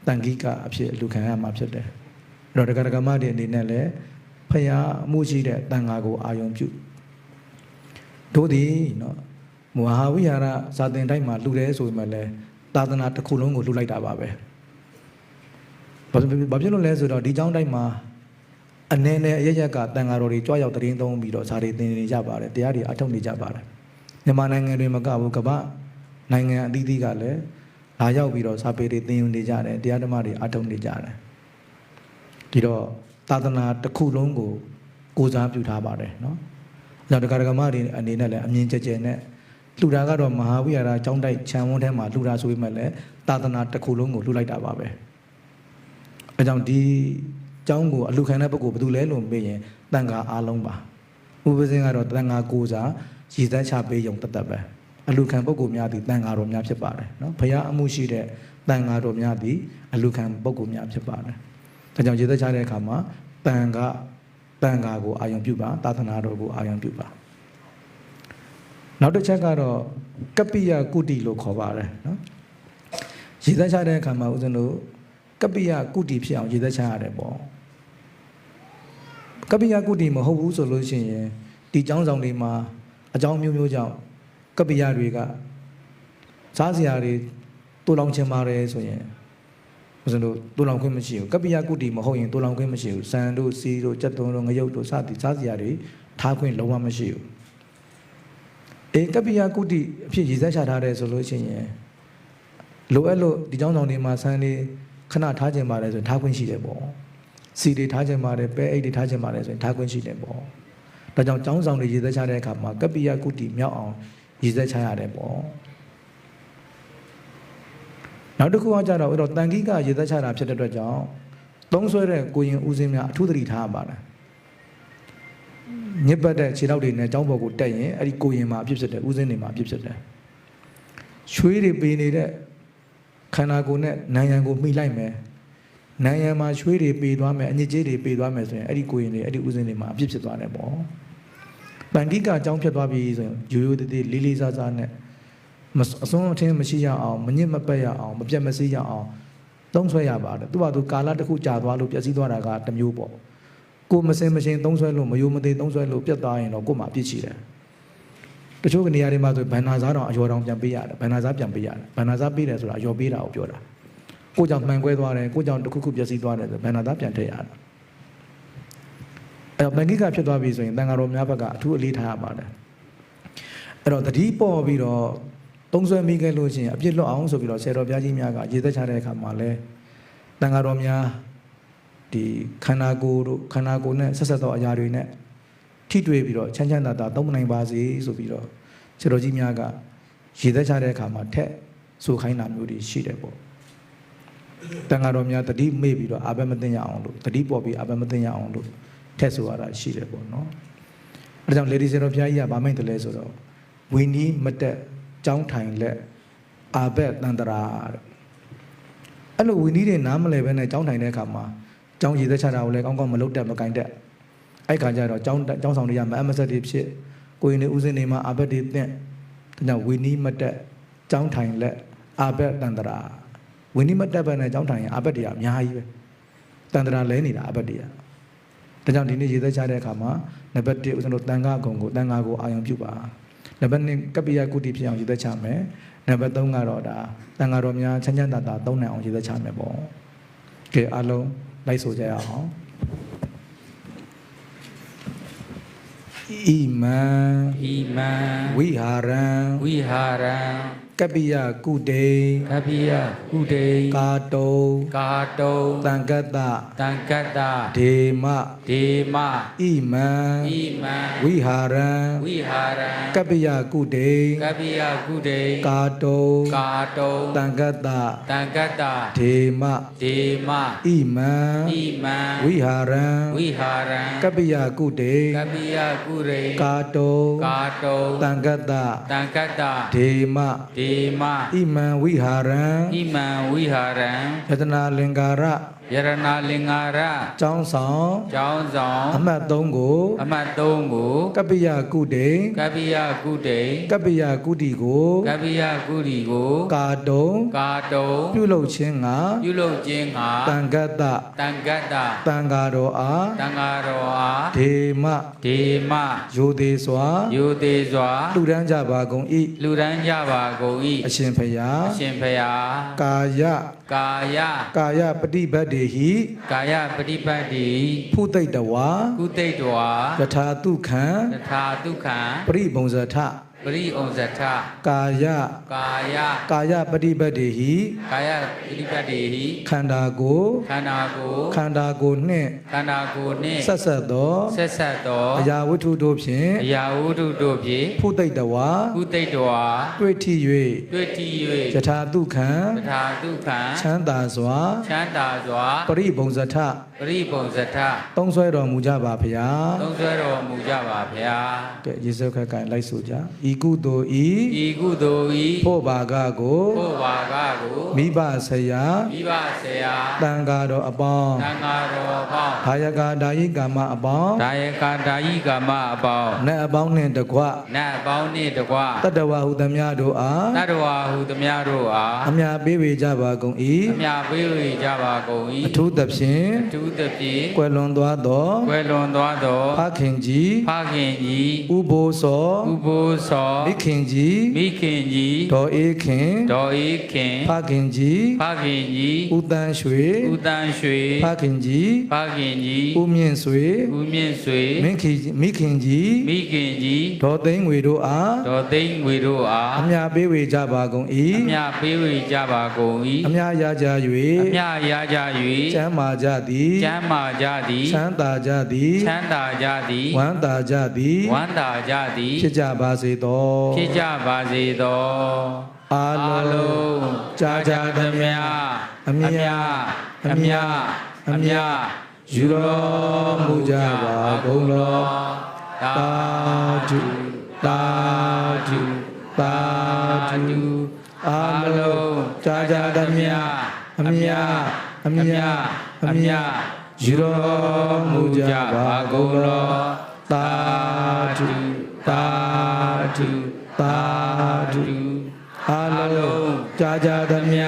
တန်ခိကအဖြစ်အလိုခံရမှာဖြစ်တယ်။အဲ့တော့ဒကာဒကာမတွေအနေနဲ့လည်းဖရာအမှုရှိတဲ့တန်ခါကိုအာယုံပြုတို့သည်နော်မဟာဝိဟာရဇာတင်တိုင်းမှာလှူတယ်ဆိုပေမဲ့လည်းသာသနာတစ်ခုလုံးကိုလှူလိုက်တာပါပဲဘာဖြစ်လို့လဲဆိုတော့ဒီကျောင်းတိုင်းမှာအနေနဲ့အရရက်ကတန်ဃာတော်တွေကြွားရောက်တရင်သုံးပြီးတော့ဇာတွေသင်နေကြပါတယ်တရားတွေအထောက်နေကြပါတယ်မြန်မာနိုင်ငံတွေမကဘူးကမ္ဘာနိုင်ငံအသီးသီးကလည်းလာရောက်ပြီးတော့ဇာပေတွေသင်ယူနေကြတယ်တရားဓမ္မတွေအထောက်နေကြတယ်ဒီတော့သာသနာတစ်ခုလုံးကိုကိုးစားပြုထားပါတယ်နော်ကြောင့်ဒကာဒကာမတွေအနေနဲ့လည်းအမြင်ကျကျနဲ့လှူတာကတော့မဟာဝိဟာရကျောင်းတိုက်ခြံဝန်းထဲမှာလှူတာဆိုပေမဲ့လည်းသာသနာတစ်ခုလုံးကိုလှူလိုက်တာပါပဲအဲကြောင့်ဒီကျောင်းကိုအလှခံတဲ့ပုဂ္ဂိုလ်ဘယ်သူလဲလို့မေးရင်တန်ခါအားလုံးပါဥပဇင်းကတော့တန်ခါကိုစားရည်သက်ချပေးရုံတသက်ပဲအလှခံပုဂ္ဂိုလ်များသည်တန်ခါတော်များဖြစ်ပါတယ်နော်ဘုရားအမှုရှိတဲ့တန်ခါတော်များသည်အလှခံပုဂ္ဂိုလ်များဖြစ်ပါတယ်ဒါကြောင့်ရည်သက်ချတဲ့အခါမှာတန်ခါကိုအာယုံပြုပါသာသနာတော်ကိုအာယုံပြုပါနောက်တစ်ချက်ကတော့ကပ္ပိယကုတိလို့ခေါ်ပါတယ်နော်ရည်သက်ချတဲ့အခါမှာဦးဇင်းတို့ကပ္ပိယကုတိဖြစ်အောင်ရည်သက်ချရတယ်ပေါ့ကပ္ပိယကုတိမဟုတ်ဘူးဆိုလို့ရှိရင်ဒီကျောင်းဆောင်တွေမှာအကြောင်းမျိုးမျိုးကြောင့်ကပ္ပိယတွေကစားစရာတွေတူလောင်ချင်ပါတယ်ဆိုရင်ဦးဇင်းတို့တူလောင်ခွင့်မရှိဘူးကပ္ပိယကုတိမဟုတ်ရင်တူလောင်ခွင့်မရှိဘူးစံတို့စီတို့ကြက်သွန်းတို့ငရုတ်တို့စသည်စားစရာတွေထားခွင့်လုံးဝမရှိဘူးကပ္ပိယကုတိအဖြစ်ရည်သက်ချထားတယ်ဆိုလို့ရှိရင်လိုအပ်လို့ဒီကျောင်းဆောင်တွေမှာဆန်းလေးခဏထားခြင်းပါတယ်ဆိုရင်ထားခွင့်ရှိတယ်ပေါ့စီတွေထားခြင်းပါတယ်ပဲအိတ်တွေထားခြင်းပါတယ်ဆိုရင်ထားခွင့်ရှိတယ်ပေါ့ဒါကြောင့်ကျောင်းဆောင်တွေရည်သက်ချတဲ့အခါမှာကပ္ပိယကုတိမြောက်အောင်ရည်သက်ချရတယ်ပေါ့ နောက်တစ်ခုကကြတော့အဲ့တော့တန်ခိကရေသက်ချတာဖြစ်တဲ့အတွက်ကြောင့်သုံးဆွဲတဲ့ကိုရင်ဦးစင်းများအထူးသတိထားပါလားညစ်ပတ်တဲ့ခြေထောက်တွေနဲ့ကျောင်းပေါ်ကိုတက်ရင်အဲ့ဒီကိုရင်မှာအဖြစ်ဖြစ်တယ်ဦးစင်းတွေမှာအဖြစ်ဖြစ်တယ်ရွှေတွေပေနေတဲ့ခန္ဓာကိုယ်နဲ့နံရံကိုမှီလိုက်မယ်နံရံမှာရွှေတွေပေသွားမယ်အညစ်အကြေးတွေပေသွားမယ်ဆိုရင်အဲ့ဒီကိုရင်တွေအဲ့ဒီဦးစင်းတွေမှာအဖြစ်ဖြစ်သွားတယ်ပေါ့တန်ခိကအကြောင်းဖြစ်သွားပြီဆိုရင်ရိုးရိုးသေးသေးလေးလေးစားစားနဲ့အစွန်းအထင်းမရှိရအောင်မညစ်မပတ်ရအောင်မပြတ်မစီးရအောင်သုံးဆွဲရပါတယ်သူ့ဘာသူကာလတစ်ခုကြာသွားလို့ပျက်စီးသွားတာကတစ်မျိုးပေါ့ကိုမစင်မရှင်သုံးဆွဲလို့မယိုမသေးသုံးဆွဲလို့ပြတ်သွားရင်တော့ကို့မှာအပြစ်ရှိတယ်တချို့ကနေရာတွေမှာဆိုဘန္နာစားတောင်အယောတောင်ပြန်ပေးရတယ်ဘန္နာစားပြန်ပေးရတယ်ဘန္နာစားပေးတယ်ဆိုတာအယောပေးတာကိုပြောတာကိုကြောင့်မှန်ကွဲသွားတယ်ကိုကြောင့်တစ်ခုခုပျက်စီးသွားတယ်ဆိုဘန္နာသားပြန်ထည့်ရတာအဲ့တော့မဂ္ဂိကဖြစ်သွားပြီဆိုရင်တန်ဃာတော်များဘက်ကအထူးအလေးထားရပါတယ်အဲ့တော့တတိပေါ်ပြီးတော့သုံးဆွဲမိခဲ့လို့ရှိရင်အပြစ်လွတ်အောင်ဆိုပြီးတော့ဆရာတော်ဘုရားကြီးများကရေသက်ချတဲ့အခါမှာလဲတန်ဃာတော်များဒီခန္ဓာကိုယ်တို့ခန္ဓာကိုယ်နဲ့ဆက်ဆက်သောအရာတွေနဲ့ထိတွေ့ပြီးတော့ချမ်းချမ်းသာသာသုံးနိုင်ပါစေဆိုပြီးတော့ဆရာတော်ကြီးများကရေသက်ချတဲ့အခါမှာထက်ဆိုခိုင်းတာမျိုးတွေရှိတယ်ပေါ့တန်ဃာတော်များတတိမေ့ပြီးတော့အာဘမသိရအောင်လို့တတိပေါ်ပြီးအာဘမသိရအောင်လို့ထက်ဆိုရတာရှိတယ်ပေါ့နော်အဲဒါကြောင့်လေဒီဆရာတော်ဘုရားကြီးကဗာမိတ်တယ်လဲဆိုတော့ဝိနည်းမတက်ကျောင်းထိုင်လက်အာဘက်တန္တရာတဲ့အဲ့လိုဝီနည်းတွေနားမလဲပဲနဲ့ကျောင်းထိုင်တဲ့အခါမှာကျောင်းရည်သက်ချတာကိုလည်းကောင်းကောင်းမလုပ်တတ်မကင်တတ်အဲ့ခါကျတော့ကျောင်းဆောင်တွေကမအမဆက်တွေဖြစ်ကိုရင်တွေဥစဉ်တွေမှာအာဘက်တွေတင့်ဒါကြောင့်ဝီနည်းမတက်ကျောင်းထိုင်လက်အာဘက်တန္တရာဝီနည်းမတက်ပဲနဲ့ကျောင်းထိုင်ရင်အာဘက်တွေကအများကြီးပဲတန္တရာလဲနေတာအာဘက်တွေကဒါကြောင့်ဒီနေ့ရည်သက်ချတဲ့အခါမှာနံပါတ်1ဦးဇင်းတို့တန်ခါကုံကိုတန်ခါကိုအာရုံပြုပါနံပါတ်2ကပ္ပိယကုတိဖြစ်အောင်ရည်သက်ချမယ်နံပါတ်3ကတော့ဒါတန်ဃာတော်များချမ်းချမ်းသာသာသုံးနိုင်အောင်ရည်သက်ချမယ်ပေါ့ကဲအားလုံးလိုက်ဆိုကြရအောင်ဣမံဝိဟာရံကပ္ပိယကုတေကာတုံတံကတ္တဒေမဣမံဝိဟာရံကပ္ပိယကုတေကာတုံတံကတ္တဒေမဣမံဝိဟာရံကပ္ပိယကုတေကာတုံတံကတ္တဒေမဣမံဝိဟာရံယတနာလင်္ကာရကျောင်းဆောင်အမှတ်3ကိုကပ္ပိယကုတေကပ္ပိယကုတိကိုကာတုံပြုလုပ်ခြင်းငါတံကတ္တတံဃာတော်အားဒေမယိုသေးစွာလှူဒန်းကြပါကုန်၏အရှင်ဖယားကာယပฏิပတ်တေဟိဖုသိတ္တဝါယထာတုခံပရိဘုံဇထကာယပฏิပတ်တေဟိခန္ဓာကိုယ်နှင့်ဆက်ဆက်သောအရာဝတ္ထုတို့ဖြင့်ဖုသိတ္တဝါတွေ့ထိ၍ယထာတုခံချမ်းသာစွာပရိဘုံဇထသုံးဆွဲတော်မူကြပါဗျာကဲယေရှုခရစ်ကလိုက်ဆိုကြဤကုသိုလ်ဤဖို့ဘာကကိုမိဘဆရာတန်ဃာတော်အပေါင်းဘာယကာဒါယိကာမအပေါင်းနတ်အပေါင်းနှင့်တကွတတ္တဝါဟုသမျှတို့အားအမြပေးဝေကြပါကုန်၏အထူးသဖြင့်ကွယ်လွန်သွားသောဖခင်ကြီးဥဘိုးစောမိခင်ကြီးဒေါ်အေးခင်ဖခင်ကြီးဥတန်းရွှေဖခင်ကြီးဥမြင့်ဆွေမိခင်ကြီးဒေါ်သိန်းငွေတို့အားအမြပေးဝေကြပါကုန်၏အမြရကြ၍ကျမ်းမာကြသည်ချမ်းသာကြသည်ဝမ်းသာကြသည်ဖြစ်ကြပါစေသောအားလုံး ကြာကြာသမျှအမြအမြအမြယူတော်မူကြပါကုန်လောသာဓုသာဓုသာဓုအာလုံးကြာကြာသမျှအမြအမြအမြယူတော်မူကြပါကုန်လောသာဓုသာဓုသာဓုအာလုံးကြာကြာသမျှ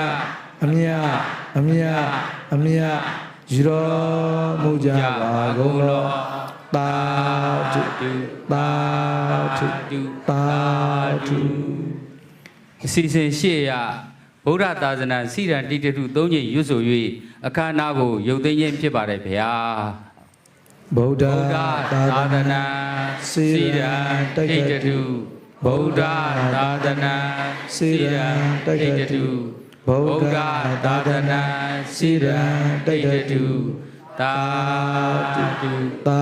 အမြအမြအမြယူတော်မူကြပါကုန်လောသာဓုသာဓုသာဓု အစီအစဉ်ရှေ့ရဗုဒ္ဓသာသနာစိရန်တိတ္တု၃ချိန်ရွတ်ဆို၍အခမ်းအနားကိုရုပ်သိမ်းခြင်းဖြစ်ပါတယ်ဗျာ ဗုဒ္ဓ ဗုဒ္ဓသာသနာစိရန်တိတ္တုဗုဒ္ဓသာသနာစိရန်တိတ္တုဗုဒ္ဓသာသနာစိရန်တိတ္တုသာဓုသာ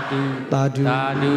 ဓုသာဓု